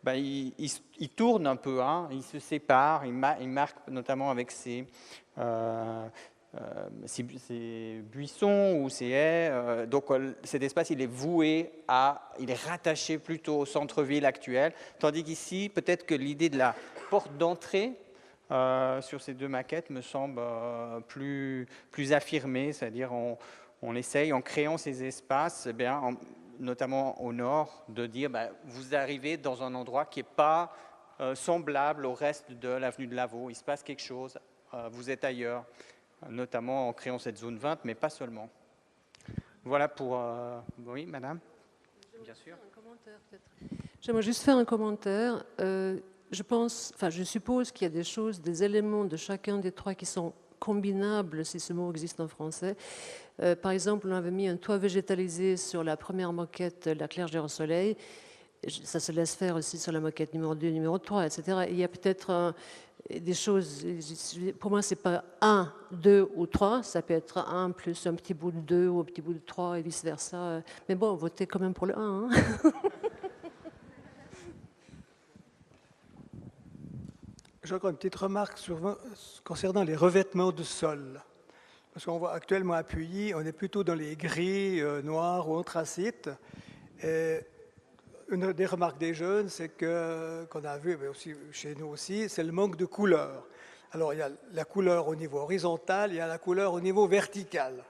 il tourne un peu, hein, il se sépare, il marque notamment avec ses buissons ou ses haies. Donc cet espace, il est rattaché plutôt au centre-ville actuel, tandis qu'ici, peut-être que l'idée de la porte d'entrée sur ces deux maquettes me semble plus affirmée, c'est-à-dire on essaye, en créant ces espaces, notamment au nord, de dire vous arrivez dans un endroit qui n'est pas semblable au reste de l'avenue de Lavaux, il se passe quelque chose, vous êtes ailleurs, notamment en créant cette zone 20, mais pas seulement. Voilà pour... Oui, madame ? Bien sûr. J'aimerais juste faire un commentaire. Je suppose qu'il y a des éléments de chacun des trois qui sont combinables, si ce mot existe en français. Par exemple, on avait mis un toit végétalisé sur la première maquette, la Clergère au soleil. Ça se laisse faire aussi sur la maquette numéro 2, numéro 3, etc. Il y a peut-être des choses, pour moi, ce n'est pas 1, 2 ou 3, ça peut être 1 plus un petit bout de 2 ou un petit bout de 3 et vice-versa. Mais bon, votez quand même pour le 1. Hein. J'ai encore une petite remarque concernant les revêtements de sol. Parce qu'on voit actuellement à Puilly, on est plutôt dans les gris, noirs ou anthracites. Et une des remarques des jeunes, c'est qu'on a vu, mais aussi chez nous aussi, c'est le manque de couleur. Alors il y a la couleur au niveau horizontal, il y a la couleur au niveau vertical.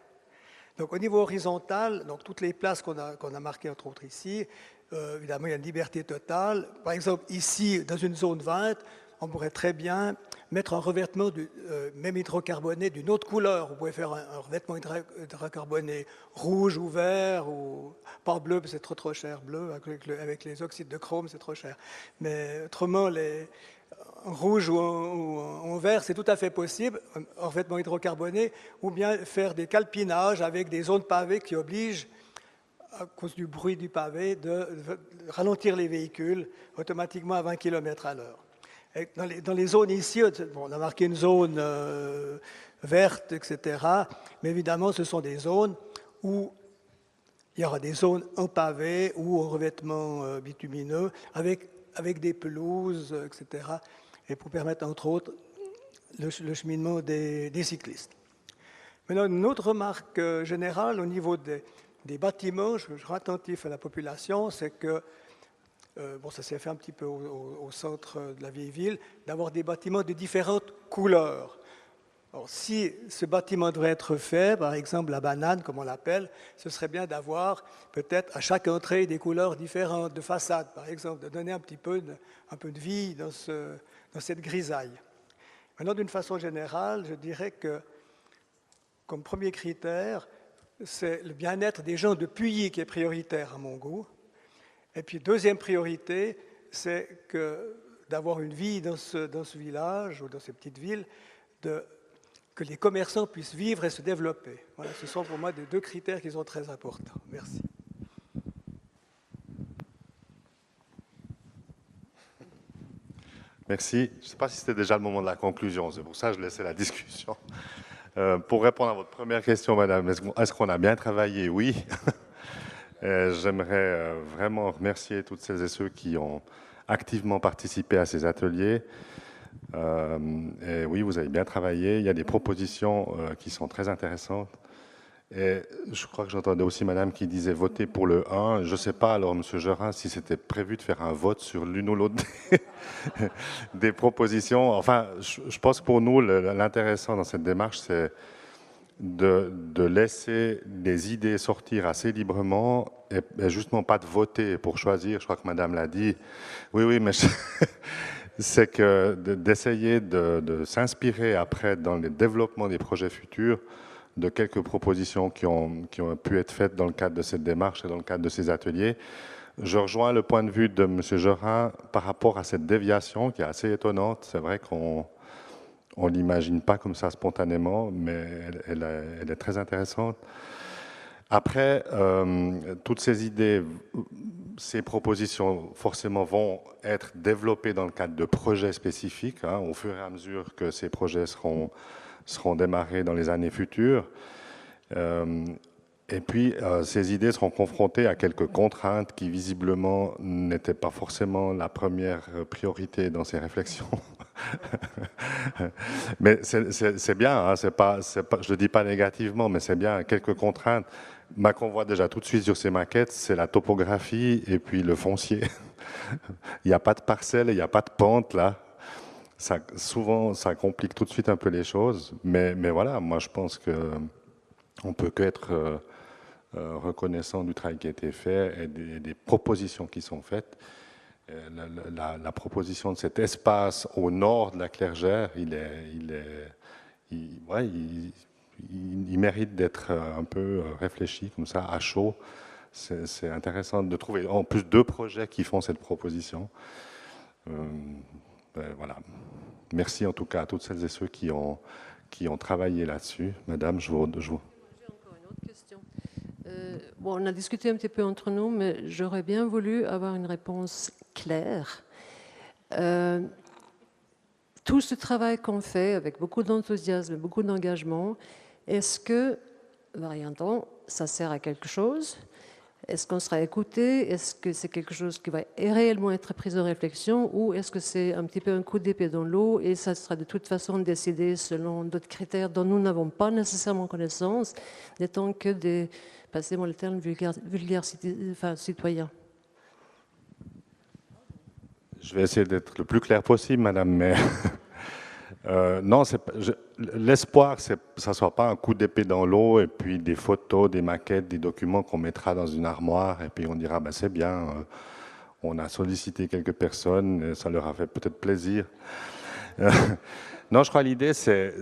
Donc au niveau horizontal, donc toutes les places qu'on a marquées entre autres ici, évidemment il y a une liberté totale. Par exemple ici, dans une zone 20, on pourrait très bien mettre un revêtement même hydrocarboné d'une autre couleur. Vous pouvez faire un revêtement hydrocarboné rouge ou vert, ou pas bleu, c'est trop cher. Bleu, avec les oxydes de chrome, c'est trop cher. Mais autrement, en rouge ou en vert, c'est tout à fait possible, un revêtement hydrocarboné, ou bien faire des calpinages avec des zones pavées qui obligent, à cause du bruit du pavé, de ralentir les véhicules automatiquement à 20 km/h. Dans les zones ici, on a marqué une zone verte, etc. Mais évidemment, ce sont des zones où il y aura des zones en pavé ou en revêtement bitumineux avec des pelouses, etc. Et pour permettre, entre autres, le cheminement des cyclistes. Maintenant, une autre remarque générale au niveau des bâtiments, je suis attentif à la population, c'est que ça s'est fait un petit peu au centre de la vieille ville, d'avoir des bâtiments de différentes couleurs. Alors, si ce bâtiment devrait être fait, par exemple la banane, comme on l'appelle, ce serait bien d'avoir peut-être à chaque entrée des couleurs différentes de façade, par exemple, de donner un peu de vie dans cette grisaille. Maintenant, d'une façon générale, je dirais que, comme premier critère, c'est le bien-être des gens de Puilly qui est prioritaire à mon goût. Et puis, deuxième priorité, c'est d'avoir une vie dans ce village ou dans ces petites villes, que les commerçants puissent vivre et se développer. Voilà, ce sont pour moi des deux critères qui sont très importants. Merci. Merci. Je ne sais pas si c'était déjà le moment de la conclusion, c'est pour ça que je laissais la discussion. Pour répondre à votre première question, madame, est-ce qu'on a bien travaillé? Oui. J'aimerais vraiment remercier toutes celles et ceux qui ont activement participé à ces ateliers. Et oui, vous avez bien travaillé. Il y a des propositions qui sont très intéressantes. Et je crois que j'entendais aussi madame qui disait voter pour le 1. Je ne sais pas, alors monsieur Gerin, si c'était prévu de faire un vote sur l'une ou l'autre des propositions. Enfin, je pense que pour nous, l'intéressant dans cette démarche, c'est de laisser les idées sortir assez librement et justement pas de voter pour choisir. Je crois que madame l'a dit. Oui, mais c'est que d'essayer de s'inspirer après dans le développement des projets futurs de quelques propositions qui ont pu être faites dans le cadre de cette démarche et dans le cadre de ces ateliers. Je rejoins le point de vue de M. Gerin par rapport à cette déviation qui est assez étonnante. C'est vrai qu'on ne l'imagine pas comme ça spontanément, mais elle est très intéressante. Après, toutes ces idées, ces propositions forcément vont être développées dans le cadre de projets spécifiques, au fur et à mesure que ces projets seront démarrés dans les années futures. Et puis, ces idées seront confrontées à quelques contraintes qui, visiblement, n'étaient pas forcément la première priorité dans ces réflexions. Mais c'est bien, hein, c'est pas, je ne le dis pas négativement, mais c'est bien, quelques contraintes. Qu'on voit déjà tout de suite sur ces maquettes, c'est la topographie et puis le foncier. Il n'y a pas de parcelle, il n'y a pas de pente, là. Souvent, ça complique tout de suite un peu les choses. Mais voilà, moi, je pense qu'on ne peut qu'être reconnaissant du travail qui a été fait et des propositions qui sont faites. La proposition de cet espace au nord de la Clergère, il mérite d'être un peu réfléchi comme ça, à chaud. C'est intéressant de trouver en plus 2 projets qui font cette proposition. Voilà. Merci en tout cas à toutes celles et ceux qui ont travaillé là-dessus. Madame, je vous... J'ai encore une autre question. Bon, on a discuté un petit peu entre nous, mais j'aurais bien voulu avoir une réponse claire. Tout ce travail qu'on fait avec beaucoup d'enthousiasme, beaucoup d'engagement, est-ce que, variant-on, ça sert à quelque chose? Est-ce qu'on sera écouté? Est-ce que c'est quelque chose qui va réellement être pris en réflexion? Ou est-ce que c'est un petit peu un coup d'épée dans l'eau et ça sera de toute façon décidé selon d'autres critères dont nous n'avons pas nécessairement connaissance, n'étant que des, passez-moi le terme, vulgaires citoyens? Je vais essayer d'être le plus clair possible, madame, mais non, l'espoir, ça ne soit pas un coup d'épée dans l'eau et puis des photos, des maquettes, des documents qu'on mettra dans une armoire et puis on dira, ben, c'est bien, on a sollicité quelques personnes, et ça leur a fait peut-être plaisir. Non, je crois que l'idée, c'est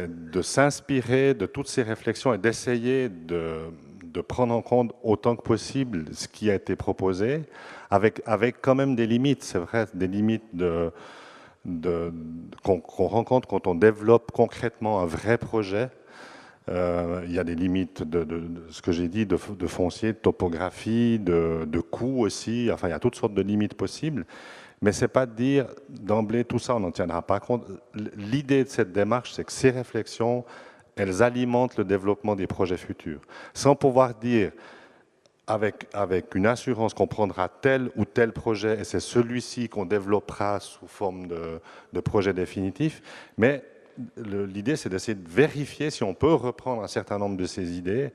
de s'inspirer de toutes ces réflexions et d'essayer de prendre en compte autant que possible ce qui a été proposé, avec quand même des limites, c'est vrai, des limites qu'on rencontre quand on développe concrètement un vrai projet. Il y a des limites de ce que j'ai dit, de foncier, de topographie, de coûts aussi, enfin il y a toutes sortes de limites possibles. Mais ce n'est pas de dire d'emblée tout ça, on n'en tiendra pas compte. L'idée de cette démarche, c'est que ces réflexions, elles alimentent le développement des projets futurs. Sans pouvoir dire avec une assurance qu'on prendra tel ou tel projet et c'est celui-ci qu'on développera sous forme de projet définitif. Mais l'idée, c'est d'essayer de vérifier si on peut reprendre un certain nombre de ces idées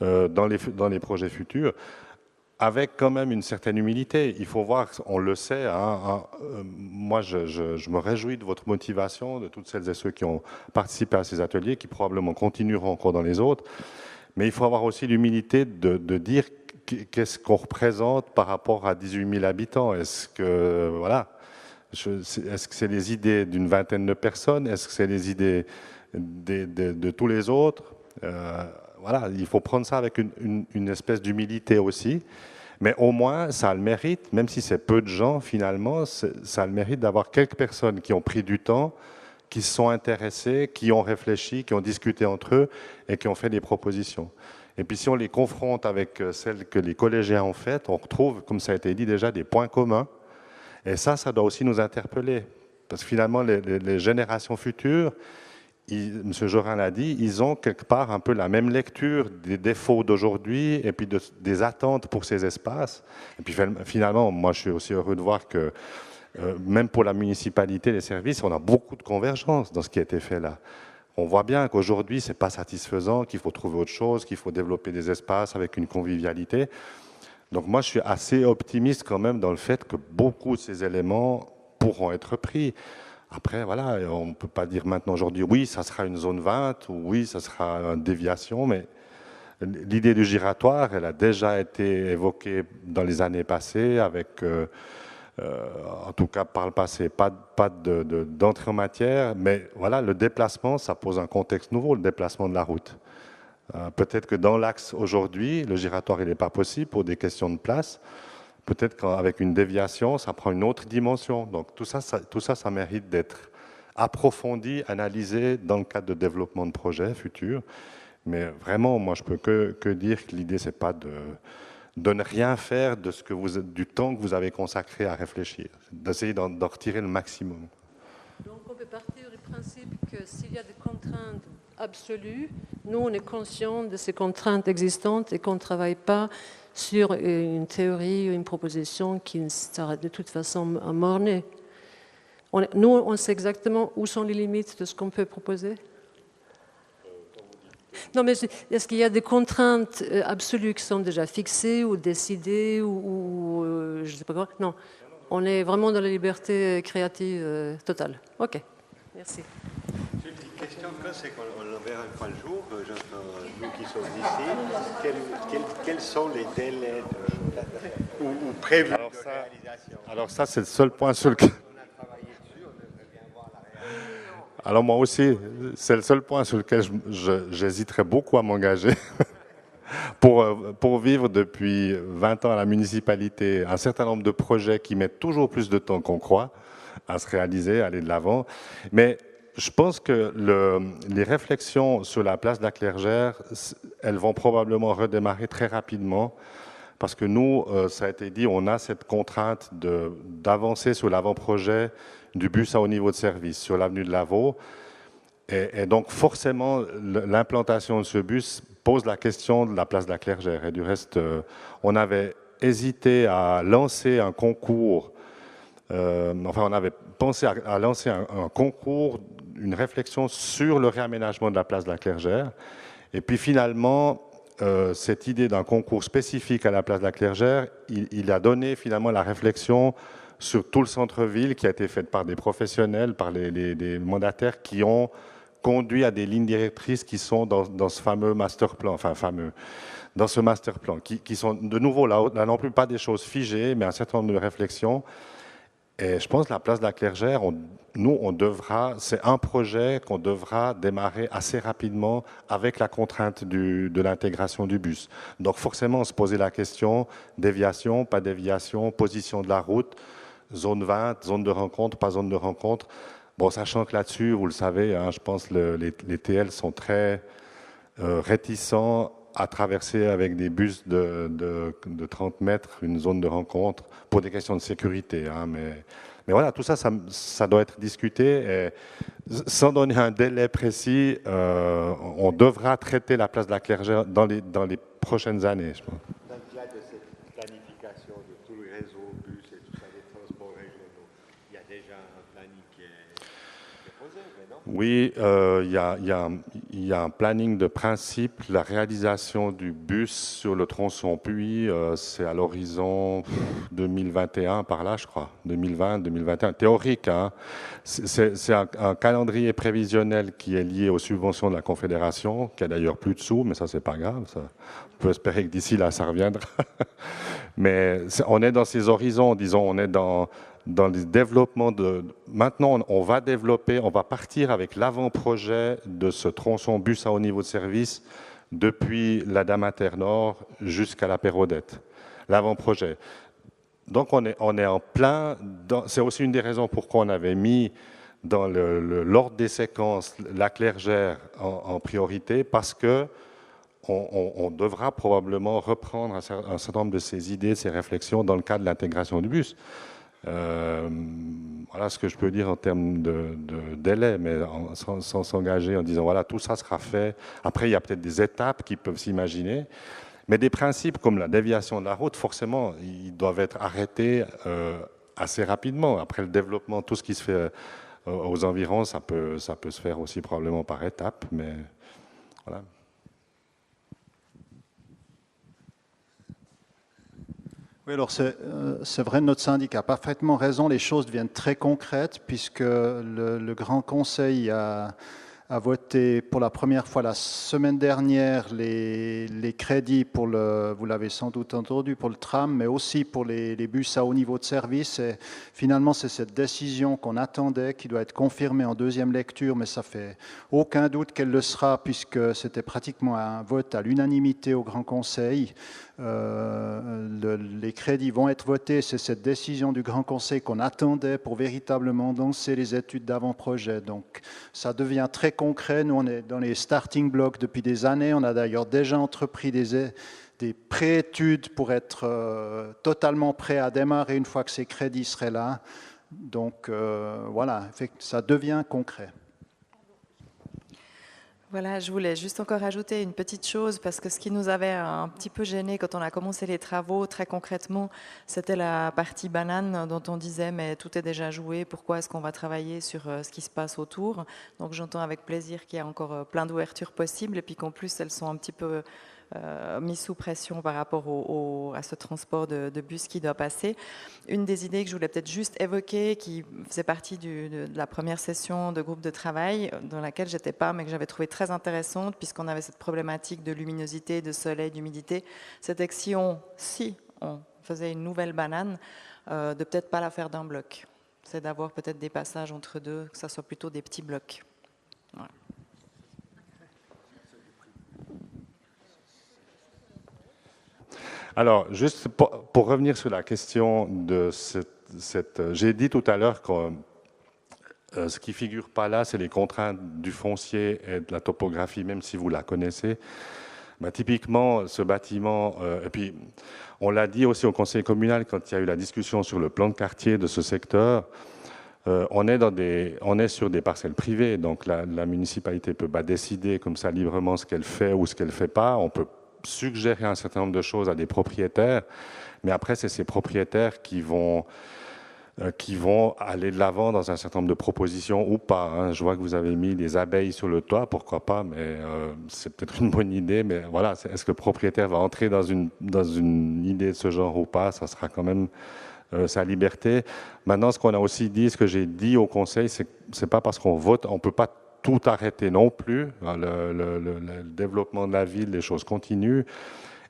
dans les projets futurs, avec quand même une certaine humilité. Il faut voir, on le sait, moi je me réjouis de votre motivation, de toutes celles et ceux qui ont participé à ces ateliers, qui probablement continueront encore dans les autres. Mais il faut avoir aussi l'humilité de dire qu'est-ce qu'on représente par rapport à 18 000 habitants. Est-ce que, voilà, est-ce que c'est les idées d'une vingtaine de personnes? Est-ce que c'est les idées de tous les autres? Voilà, il faut prendre ça avec une espèce d'humilité aussi. Mais au moins, ça a le mérite, même si c'est peu de gens, finalement, ça a le mérite d'avoir quelques personnes qui ont pris du temps, qui se sont intéressés, qui ont réfléchi, qui ont discuté entre eux et qui ont fait des propositions. Et puis si on les confronte avec celles que les collégiens ont faites, on retrouve, comme ça a été dit déjà, des points communs. Et ça doit aussi nous interpeller. Parce que finalement, les générations futures, M. Jorin l'a dit, ils ont quelque part un peu la même lecture des défauts d'aujourd'hui et puis des attentes pour ces espaces. Et puis finalement, moi je suis aussi heureux de voir que même pour la municipalité, les services, on a beaucoup de convergence dans ce qui a été fait là. On voit bien qu'aujourd'hui, ce n'est pas satisfaisant, qu'il faut trouver autre chose, qu'il faut développer des espaces avec une convivialité. Donc moi, je suis assez optimiste quand même dans le fait que beaucoup de ces éléments pourront être pris. Après, voilà, on ne peut pas dire maintenant aujourd'hui, oui, ça sera une zone 20, ou oui, ça sera une déviation, mais l'idée du giratoire, elle a déjà été évoquée dans les années passées avec... en tout cas par le passé, pas d'entrée en matière, mais voilà, le déplacement, ça pose un contexte nouveau, le déplacement de la route. Peut-être que dans l'axe aujourd'hui, le giratoire, il n'est pas possible pour des questions de place. Peut-être qu'avec une déviation, ça prend une autre dimension. Donc tout ça mérite d'être approfondi, analysé dans le cadre de développement de projets futurs. Mais vraiment, moi, je peux que dire que l'idée, c'est pas de ne rien faire du temps que vous avez consacré à réfléchir, d'essayer d'en retirer le maximum. Donc on peut partir du principe que s'il y a des contraintes absolue. Nous, on est conscient de ces contraintes existantes et qu'on ne travaille pas sur une théorie ou une proposition qui sera de toute façon mort-née. Nous, on sait exactement où sont les limites de ce qu'on peut proposer. Non, mais est-ce qu'il y a des contraintes absolues qui sont déjà fixées ou décidées ou je ne sais pas quoi? Non, on est vraiment dans la liberté créative totale. OK, merci. J'ai une petite question, c'est qu'on le verra une fois le jour, nous qui sommes ici, quels sont les délais ou prévus de réalisation? Alors ça, c'est le seul point sur lequel... Alors moi aussi, c'est le seul point sur lequel j'hésiterais beaucoup à m'engager. Pour vivre depuis 20 ans à la municipalité, un certain nombre de projets qui mettent toujours plus de temps qu'on croit à se réaliser, à aller de l'avant. Mais je pense que les réflexions sur la place de la Clergère, elles vont probablement redémarrer très rapidement. Parce que nous, ça a été dit, on a cette contrainte d'avancer sur l'avant-projet du bus à haut niveau de service sur l'avenue de Lavaux. Et donc forcément, l'implantation de ce bus pose la question de la place de la Clergère. Et du reste, on avait hésité à lancer un concours, on avait pensé à lancer un concours, une réflexion sur le réaménagement de la place de la Clergère. Et puis finalement, cette idée d'un concours spécifique à la place de la Clergère, il a donné finalement la réflexion sur tout le centre-ville qui a été faite par des professionnels, par des mandataires qui ont conduit à des lignes directrices qui sont dans ce fameux master plan, dans ce master plan, qui sont de nouveau là non plus pas des choses figées, mais un certain nombre de réflexions. Et je pense que la place de la Clergère, c'est un projet qu'on devra démarrer assez rapidement avec la contrainte de l'intégration du bus. Donc forcément, on se posait la question, déviation, pas déviation, position de la route, zone 20, zone de rencontre, pas zone de rencontre. Bon, sachant que là-dessus, vous le savez, je pense que les TL sont très réticents à traverser avec des bus de 30 mètres une zone de rencontre pour des questions de sécurité. Mais voilà, tout ça, ça doit être discuté. Et sans donner un délai précis, on devra traiter la place de la Clergère dans les prochaines années, je pense. Dans le cadre de cette planification de tout le réseau bus et tout ça, des transports régionaux, il y a déjà un planning qui est déposé, mais non? Oui, il y a un planning de principe. La réalisation du bus sur le tronçon Puy, c'est à l'horizon 2021 par là, je crois. 2020, 2021. Théorique, hein. C'est un calendrier prévisionnel qui est lié aux subventions de la Confédération, qui a d'ailleurs plus de sous, mais ça, c'est pas grave. Ça, on peut espérer que d'ici là, ça reviendra. Mais on est dans ces horizons, disons, on est dans le développement Maintenant, on va partir avec l'avant-projet de ce tronçon bus à haut niveau de service depuis la Damater Nord jusqu'à la Pérodette. L'avant-projet. Donc, on est en plein... C'est aussi une des raisons pourquoi on avait mis dans l'ordre des séquences la Clergère en priorité, parce que on devra probablement reprendre un certain nombre de ces idées, ces réflexions dans le cadre de l'intégration du bus. Voilà ce que je peux dire en termes de délai, mais sans s'engager en disant voilà, tout ça sera fait. Après, il y a peut-être des étapes qui peuvent s'imaginer, mais des principes comme la déviation de la route, forcément, ils doivent être arrêtés assez rapidement. Après le développement, tout ce qui se fait aux environs, ça peut se faire aussi probablement par étapes, mais voilà. Oui, alors c'est vrai, notre syndicat a parfaitement raison, les choses deviennent très concrètes puisque le Grand Conseil a voté pour la première fois la semaine dernière les crédits pour vous l'avez sans doute entendu, pour le tram, mais aussi pour les bus à haut niveau de service. Et finalement, c'est cette décision qu'on attendait, qui doit être confirmée en deuxième lecture, mais ça fait aucun doute qu'elle le sera puisque c'était pratiquement un vote à l'unanimité au Grand Conseil. Les crédits vont être votés, c'est cette décision du Grand Conseil qu'on attendait pour véritablement lancer les études d'avant-projet. Donc ça devient très concret, nous on est dans les starting blocks depuis des années, on a d'ailleurs déjà entrepris des pré-études pour être totalement prêt à démarrer une fois que ces crédits seraient là. Donc voilà, ça devient concret. Voilà, je voulais juste encore ajouter une petite chose, parce que ce qui nous avait un petit peu gêné quand on a commencé les travaux, très concrètement, c'était la partie banane dont on disait mais tout est déjà joué, pourquoi est-ce qu'on va travailler sur ce qui se passe autour? Donc j'entends avec plaisir qu'il y a encore plein d'ouvertures possibles et puis qu'en plus elles sont un petit peu mis sous pression par rapport à ce transport de bus qui doit passer. Une des idées que je voulais peut-être juste évoquer, qui faisait partie de la première session de groupe de travail, dans laquelle j'étais pas, mais que j'avais trouvé très intéressante, puisqu'on avait cette problématique de luminosité, de soleil, d'humidité, c'était que si on faisait une nouvelle banane, de peut-être pas la faire d'un bloc. C'est d'avoir peut-être des passages entre deux, que ça soit plutôt des petits blocs. Voilà. Alors, juste pour revenir sur la question de j'ai dit tout à l'heure que ce qui ne figure pas là, c'est les contraintes du foncier et de la topographie, même si vous la connaissez. Bah, typiquement, ce bâtiment, et puis on l'a dit aussi au conseil communal quand il y a eu la discussion sur le plan de quartier de ce secteur, on est sur des parcelles privées, donc la municipalité ne peut pas décider comme ça librement ce qu'elle fait ou ce qu'elle ne fait pas. On peut suggérer un certain nombre de choses à des propriétaires, mais après, c'est ces propriétaires qui vont aller de l'avant dans un certain nombre de propositions ou pas. Hein. Je vois que vous avez mis des abeilles sur le toit, pourquoi pas, mais c'est peut-être une bonne idée, mais voilà, est-ce que le propriétaire va entrer dans une idée de ce genre ou pas? Ça sera quand même sa liberté. Maintenant, ce qu'on a aussi dit, ce que j'ai dit au conseil, c'est pas parce qu'on vote, on peut pas tout arrêter non plus. Le développement de la ville, les choses continuent.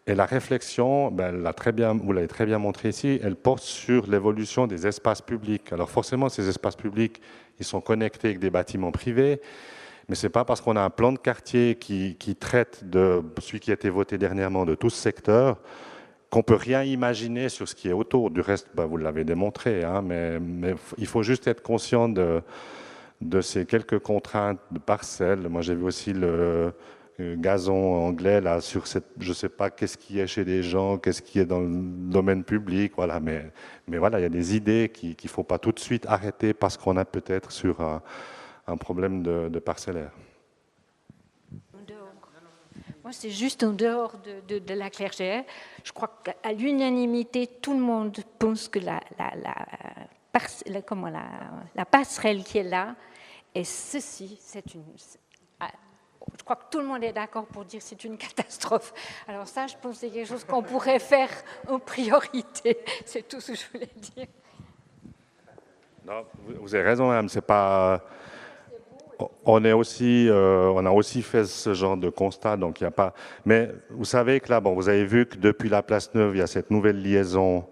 Et la réflexion, vous l'avez très bien montré ici, elle porte sur l'évolution des espaces publics. Alors forcément, ces espaces publics, ils sont connectés avec des bâtiments privés, mais ce n'est pas parce qu'on a un plan de quartier qui traite de celui qui a été voté dernièrement de tout ce secteur qu'on ne peut rien imaginer sur ce qui est autour. Du reste, vous l'avez démontré, hein, mais il faut juste être conscient de ces quelques contraintes de parcelles. Moi, j'ai vu aussi le gazon anglais là sur je sais pas qu'est-ce qui est chez les gens, qu'est-ce qui est dans le domaine public, voilà. Mais voilà, il y a des idées qu'il faut pas tout de suite arrêter parce qu'on a peut-être sur un problème de parcellaire. Moi, c'est juste en dehors de la clergère. Je crois qu'à l'unanimité, tout le monde pense que la passerelle qui est là, et ceci, je crois que tout le monde est d'accord pour dire que c'est une catastrophe. Alors ça, je pense que c'est quelque chose qu'on pourrait faire en priorité. C'est tout ce que je voulais dire. Non, vous avez raison, madame. C'est pas... On a aussi fait ce genre de constat, donc il n'y a pas. Mais vous savez que là, vous avez vu que depuis la Place Neuve, il y a cette nouvelle liaison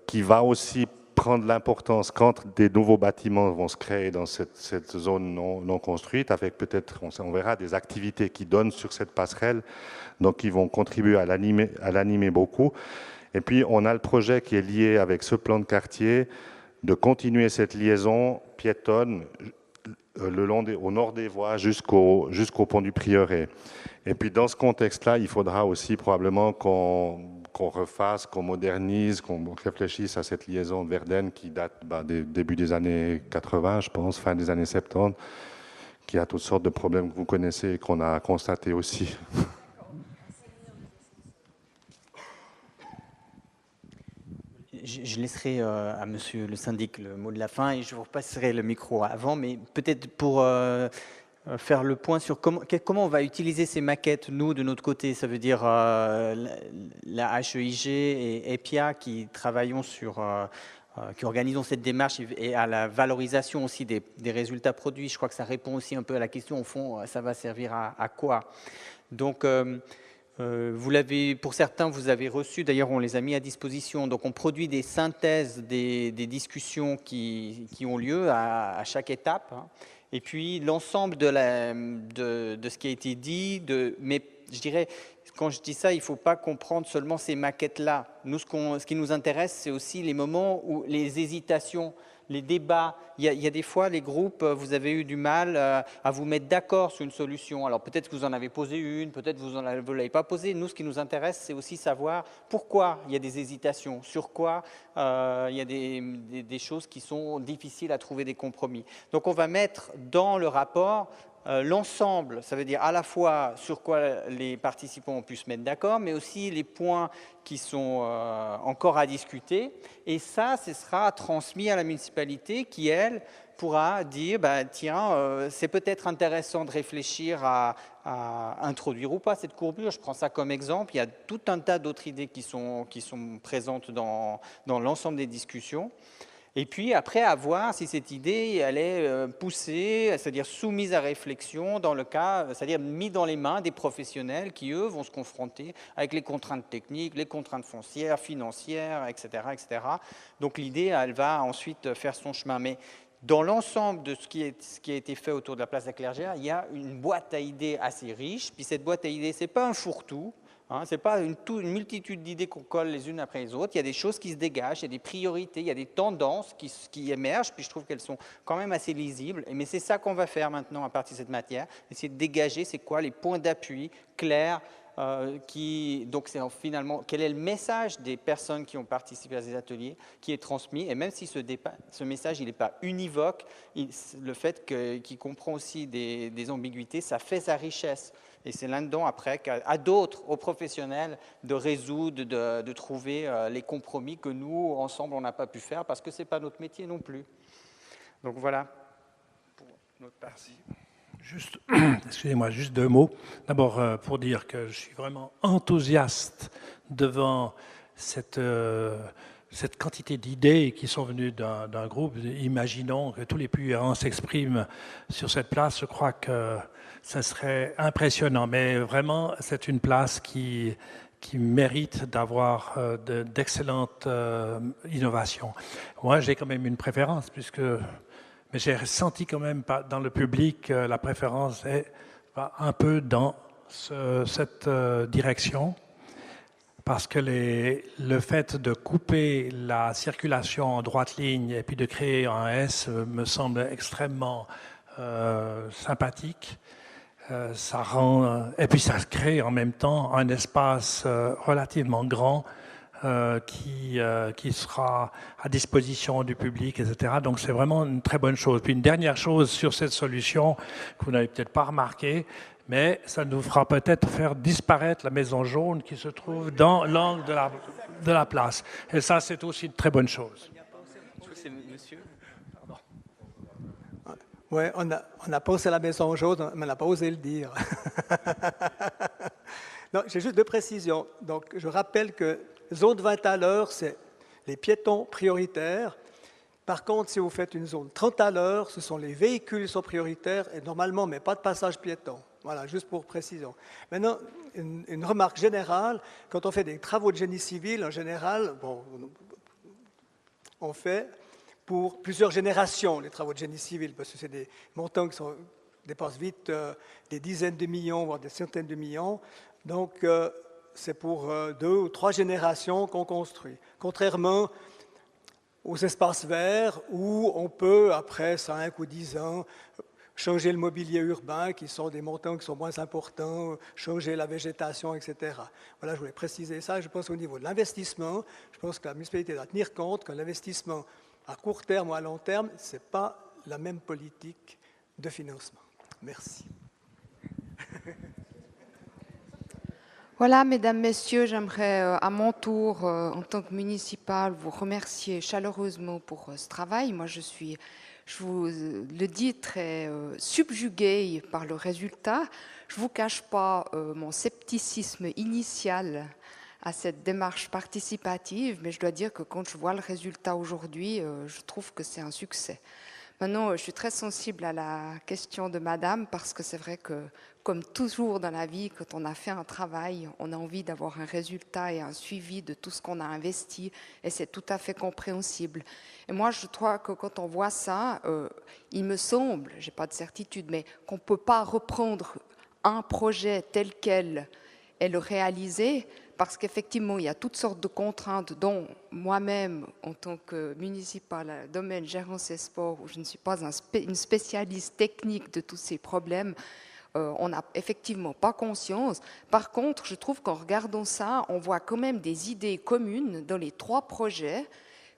qui va aussi prendre l'importance quand des nouveaux bâtiments vont se créer dans cette zone non construite, avec peut-être, on verra, des activités qui donnent sur cette passerelle, donc qui vont contribuer à l'animer beaucoup. Et puis, on a le projet qui est lié avec ce plan de quartier de continuer cette liaison piétonne au nord des voies jusqu'au pont du Prieuré. Et puis dans ce contexte-là, il faudra aussi probablement qu'on refasse, qu'on modernise, qu'on réfléchisse à cette liaison de Verden qui date des début des années 80, je pense, fin des années 70, qui a toutes sortes de problèmes que vous connaissez et qu'on a constatés aussi. Je laisserai à monsieur le syndic le mot de la fin et je vous repasserai le micro avant, mais peut-être pour faire le point sur comment on va utiliser ces maquettes, nous, de notre côté. Ça veut dire la HEIG et EPIA qui travaillons qui organisons cette démarche et à la valorisation aussi des résultats produits. Je crois que ça répond aussi un peu à la question, au fond, ça va servir à quoi? Donc, vous l'avez, pour certains, vous avez reçu, d'ailleurs on les a mis à disposition, donc on produit des synthèses des discussions qui ont lieu à chaque étape, hein. Et puis l'ensemble de ce qui a été dit, mais je dirais, quand je dis ça, il ne faut pas comprendre seulement ces maquettes-là. Nous, ce qui nous intéresse, c'est aussi les moments où les hésitations, les débats il y a des fois, les groupes, vous avez eu du mal à vous mettre d'accord sur une solution. Alors peut-être que vous en avez posé une, peut-être que vous ne l'avez pas posée. Nous, ce qui nous intéresse, c'est aussi savoir pourquoi il y a des hésitations, sur quoi il y a des choses qui sont difficiles à trouver des compromis. Donc on va mettre dans le rapport l'ensemble, ça veut dire à la fois sur quoi les participants ont pu se mettre d'accord, mais aussi les points qui sont encore à discuter. Et ça, ce sera transmis à la municipalité qui, elle, pourra dire, tiens, c'est peut-être intéressant de réfléchir à introduire ou pas cette courbure. Je prends ça comme exemple. Il y a tout un tas d'autres idées qui sont présentes dans l'ensemble des discussions. Et puis après, à voir si cette idée elle est poussée, c'est-à-dire soumise à réflexion dans le cas, c'est-à-dire mise dans les mains des professionnels qui, eux, vont se confronter avec les contraintes techniques, les contraintes foncières, financières, etc. etc. Donc l'idée, elle va ensuite faire son chemin. Mais dans l'ensemble de ce qui a été fait autour de la place de la Clergère, il y a une boîte à idées assez riche. Puis cette boîte à idées, ce n'est pas un fourre-tout. Ce n'est pas une multitude d'idées qu'on colle les unes après les autres. Il y a des choses qui se dégagent, il y a des priorités, il y a des tendances qui émergent, puis je trouve qu'elles sont quand même assez lisibles. Mais c'est ça qu'on va faire maintenant à partir de cette matière, essayer de dégager c'est quoi les points d'appui clairs, donc c'est finalement quel est le message des personnes qui ont participé à ces ateliers qui est transmis, et même si ce message il n'est pas univoque, le fait qu'il comprend aussi des ambiguïtés, ça fait sa richesse. Et c'est là-dedans, après, qu'à d'autres, aux professionnels, de résoudre, de trouver les compromis que nous, ensemble, on n'a pas pu faire parce que ce n'est pas notre métier non plus. Donc voilà pour notre partie. Excusez-moi, juste 2 mots. D'abord, pour dire que je suis vraiment enthousiaste devant cette quantité d'idées qui sont venues d'un groupe. Imaginons que tous les puissants s'expriment sur cette place. Je crois que ça serait impressionnant. Mais vraiment, c'est une place qui mérite d'avoir d'excellentes innovations. Moi, j'ai quand même une préférence, mais j'ai ressenti quand même dans le public la préférence est un peu dans cette direction. Parce que le fait de couper la circulation en droite ligne et puis de créer un S me semble extrêmement sympathique. Ça rend, et puis ça crée en même temps un espace relativement grand qui sera à disposition du public, etc. Donc c'est vraiment une très bonne chose. Puis une dernière chose sur cette solution que vous n'avez peut-être pas remarqué, mais ça nous fera peut-être faire disparaître la maison jaune qui se trouve dans l'angle de la place. Et ça, c'est aussi une très bonne chose. C'est monsieur. Oui, on a pensé à la maison jaune, mais on n'a pas osé le dire. Non, j'ai juste 2 précisions. Donc, je rappelle que zone 20 à l'heure, c'est les piétons prioritaires. Par contre, si vous faites une zone 30 à l'heure, ce sont les véhicules qui sont prioritaires et normalement, mais pas de passage piéton. Voilà, juste pour précision. Maintenant, une remarque générale, quand on fait des travaux de génie civil, en général, on fait pour plusieurs générations les travaux de génie civil, parce que c'est des montants qui dépassent vite des dizaines de millions, voire des centaines de millions. Donc, c'est pour 2 ou 3 générations qu'on construit. Contrairement aux espaces verts, où on peut, après 5 ou 10 ans, changer le mobilier urbain, qui sont des montants qui sont moins importants, changer la végétation, etc. Voilà, je voulais préciser ça. Je pense qu'au niveau de l'investissement, je pense que la municipalité doit tenir compte que l'investissement à court terme ou à long terme, ce n'est pas la même politique de financement. Merci. Voilà, mesdames, messieurs, j'aimerais à mon tour, en tant que municipal, vous remercier chaleureusement pour ce travail. Moi, je vous le dis, très subjuguée par le résultat. Je ne vous cache pas mon scepticisme initial à cette démarche participative, mais je dois dire que quand je vois le résultat aujourd'hui, je trouve que c'est un succès. Maintenant, je suis très sensible à la question de madame, parce que c'est vrai que, comme toujours dans la vie, quand on a fait un travail, on a envie d'avoir un résultat et un suivi de tout ce qu'on a investi, et c'est tout à fait compréhensible. Et moi, je crois que quand on voit ça, il me semble, je n'ai pas de certitude, mais qu'on ne peut pas reprendre un projet tel quel et le réaliser, parce qu'effectivement, il y a toutes sortes de contraintes dont moi-même, en tant que municipal, domaine gérance et sport, où je ne suis pas une spécialiste technique de tous ces problèmes, on n'a effectivement pas conscience. Par contre, je trouve qu'en regardant ça, on voit quand même des idées communes dans les 3 projets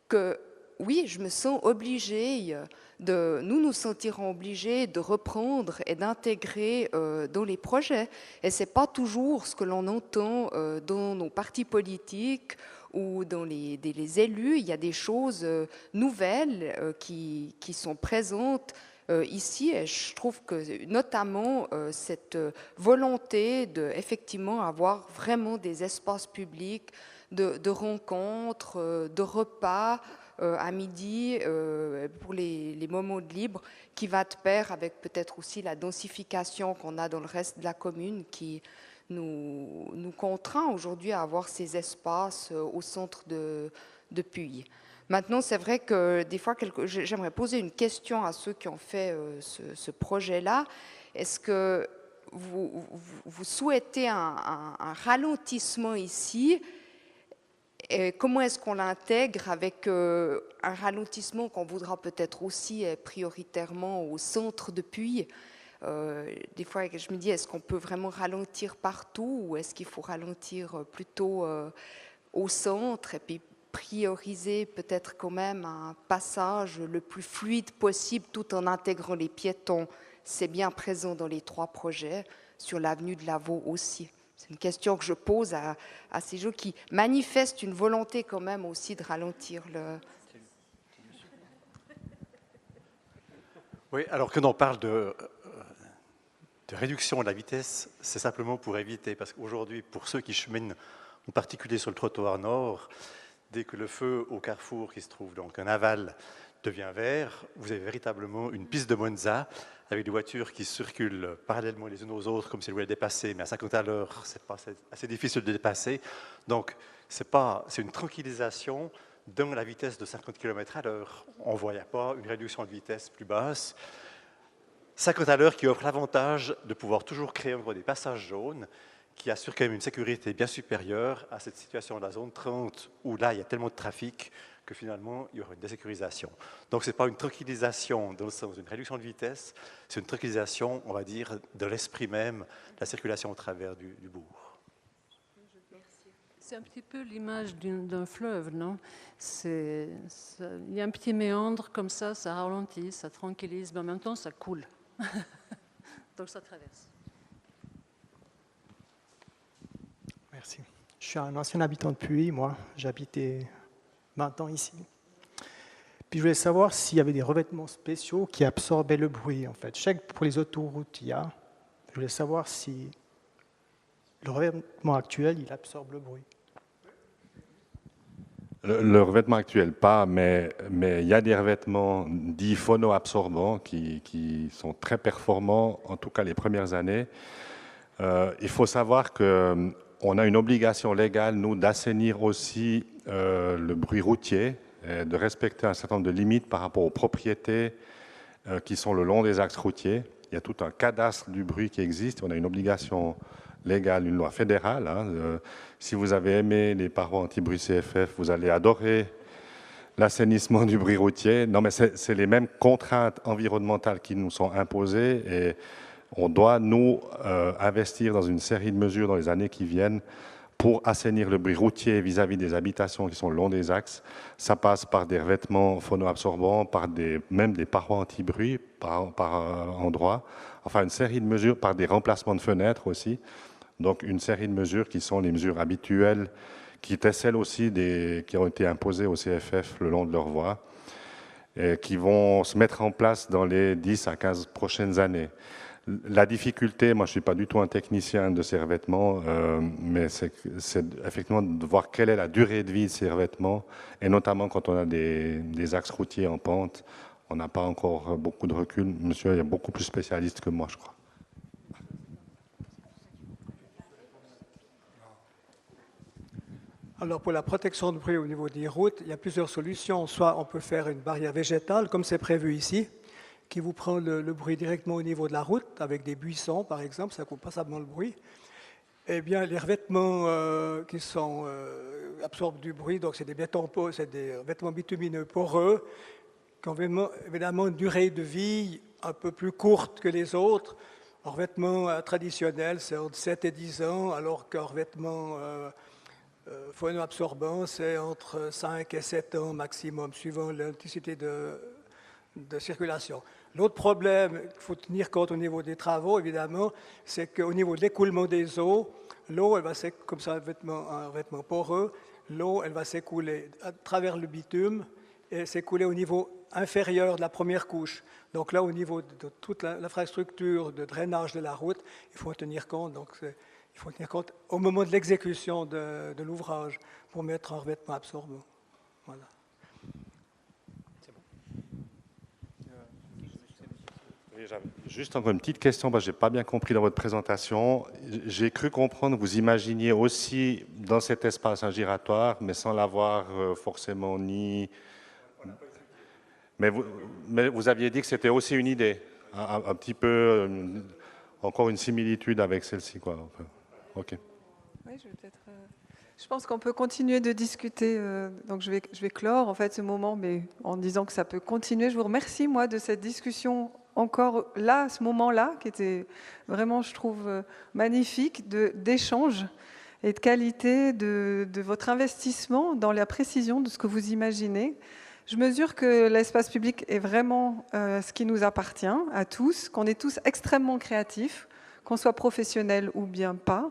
que, oui, je me sens obligée, nous nous sentirons obligés de reprendre et d'intégrer dans les projets. Et ce n'est pas toujours ce que l'on entend dans nos partis politiques ou dans les élus. Il y a des choses nouvelles qui sont présentes ici, et je trouve que notamment cette volonté de effectivement avoir vraiment des espaces publics de rencontres, de repas à midi pour les moments de libre, qui va de pair avec peut-être aussi la densification qu'on a dans le reste de la commune, qui nous contraint aujourd'hui à avoir ces espaces au centre de Puy. Maintenant, c'est vrai que des fois, j'aimerais poser une question à ceux qui ont fait ce projet-là. Est-ce que vous souhaitez un ralentissement ici? Et comment est-ce qu'on l'intègre avec un ralentissement qu'on voudra peut-être aussi prioritairement au centre de Puy? Des fois, je me dis, est-ce qu'on peut vraiment ralentir partout, ou est-ce qu'il faut ralentir plutôt au centre et puis prioriser peut-être quand même un passage le plus fluide possible tout en intégrant les piétons? C'est bien présent dans les 3 projets, sur l'avenue de Lavaux aussi. C'est une question que je pose à ces gens qui manifestent une volonté quand même aussi de ralentir le... Oui, alors que l'on parle de réduction de la vitesse, c'est simplement pour éviter, parce qu'aujourd'hui, pour ceux qui cheminent, en particulier sur le trottoir nord, dès que le feu au carrefour, qui se trouve donc en aval, devient vert, vous avez véritablement une piste de Monza avec des voitures qui circulent parallèlement les unes aux autres comme si elles voulaient dépasser, mais à 50 à l'heure, c'est assez difficile de dépasser. Donc, c'est une tranquillisation dans la vitesse de 50 km à l'heure. On ne voyait pas une réduction de vitesse plus basse. 50 à l'heure qui offre l'avantage de pouvoir toujours créer encore des passages jaunes, qui assure quand même une sécurité bien supérieure à cette situation de la zone 30, où là, il y a tellement de trafic que finalement, il y aura une désécurisation. Donc, ce n'est pas une tranquillisation dans le sens d'une réduction de vitesse, c'est une tranquillisation, on va dire, de l'esprit même, de la circulation au travers du bourg. C'est un petit peu l'image d'un fleuve, non? Il y a un petit méandre comme ça ralentit, ça tranquillise, mais en même temps, ça coule. Donc, ça traverse. Merci. Je suis un ancien habitant de Puy, moi. J'habitais 20 ans ici. Puis je voulais savoir s'il y avait des revêtements spéciaux qui absorbaient le bruit, en fait. Je sais que pour les autoroutes, il y a. Je voulais savoir si le revêtement actuel, il absorbe le bruit. Le revêtement actuel, pas, mais il y a des revêtements dits phono-absorbants qui sont très performants, en tout cas les premières années. Il faut savoir qu'on a une obligation légale, nous, d'assainir aussi le bruit routier, de respecter un certain nombre de limites par rapport aux propriétés qui sont le long des axes routiers. Il y a tout un cadastre du bruit qui existe. On a une obligation légale, une loi fédérale. Si vous avez aimé les parois anti-bruit CFF, vous allez adorer l'assainissement du bruit routier. Non, mais c'est les mêmes contraintes environnementales qui nous sont imposées, et on doit, nous, investir dans une série de mesures dans les années qui viennent pour assainir le bruit routier vis-à-vis des habitations qui sont le long des axes. Ça passe par des revêtements phono-absorbants, même des parois anti-bruit par endroits. Enfin, une série de mesures, par des remplacements de fenêtres aussi. Donc, une série de mesures qui sont les mesures habituelles, qui étaient celles aussi qui ont été imposées au CFF le long de leur voie, et qui vont se mettre en place dans les 10 à 15 prochaines années. La difficulté, moi je ne suis pas du tout un technicien de ces revêtements, mais c'est effectivement de voir quelle est la durée de vie de ces revêtements, et notamment quand on a des axes routiers en pente, on n'a pas encore beaucoup de recul. Monsieur, il y a beaucoup plus spécialistes que moi, je crois. Alors pour la protection du bruit au niveau des routes, il y a plusieurs solutions. Soit on peut faire une barrière végétale, comme c'est prévu ici, qui vous prend le bruit directement au niveau de la route, avec des buissons par exemple, ça coupe passablement le bruit. eh bien, les revêtements qui sont absorbent du bruit, donc c'est des revêtements bitumineux poreux, qui ont évidemment une durée de vie un peu plus courte que les autres. Un revêtement traditionnel, c'est entre 7 et 10 ans, alors qu'un revêtement phono-absorbant, c'est entre 5 et 7 ans maximum, suivant l'intensité de circulation. L'autre problème qu'il faut tenir compte au niveau des travaux, évidemment, c'est qu'au niveau de l'écoulement des eaux, l'eau, elle va s'écouler, comme ça, un vêtement poreux, l'eau, elle va s'écouler à travers le bitume et s'écouler au niveau inférieur de la première couche. Donc là, au niveau de toute l'infrastructure de drainage de la route, il faut en tenir compte. Donc, il faut en tenir compte au moment de l'exécution de l'ouvrage pour mettre un revêtement absorbant. Voilà. Juste encore une petite question, parce que je n'ai pas bien compris dans votre présentation. J'ai cru comprendre que vous imaginiez aussi dans cet espace un giratoire, mais sans l'avoir forcément ni... Mais vous aviez dit que c'était aussi une idée, un petit peu, encore une similitude avec celle-ci, quoi. Ok. Oui, je pense qu'on peut continuer de discuter. Donc je vais clore en fait ce moment, mais en disant que ça peut continuer. Je vous remercie moi de cette discussion encore là, à ce moment-là, qui était vraiment, je trouve, magnifique, d'échange et de qualité de votre investissement dans la précision de ce que vous imaginez. Je mesure que l'espace public est vraiment ce qui nous appartient à tous, qu'on est tous extrêmement créatifs, qu'on soit professionnel ou bien pas,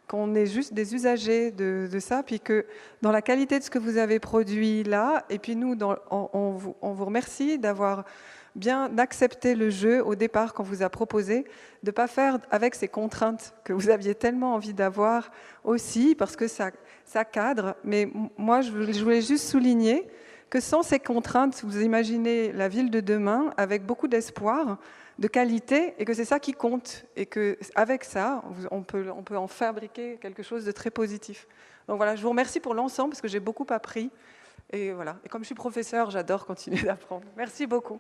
qu'on est juste des usagers de ça, puis que dans la qualité de ce que vous avez produit là, et puis nous, on vous remercie d'avoir bien accepté le jeu au départ qu'on vous a proposé, de ne pas faire avec ces contraintes que vous aviez tellement envie d'avoir aussi, parce que ça cadre. Mais moi, je voulais juste souligner que sans ces contraintes, vous imaginez la ville de demain avec beaucoup d'espoir, de qualité, et que c'est ça qui compte, et qu'avec ça, on peut en fabriquer quelque chose de très positif. Donc voilà, je vous remercie pour l'ensemble, parce que j'ai beaucoup appris, et voilà. Et comme je suis professeur, j'adore continuer d'apprendre. Merci beaucoup.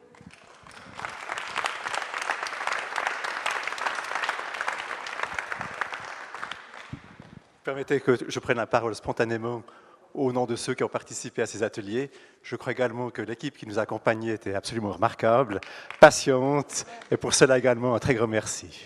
Permettez que je prenne la parole spontanément au nom de ceux qui ont participé à ces ateliers. Je crois également que l'équipe qui nous accompagnait était absolument remarquable, patiente, et pour cela également un très grand merci.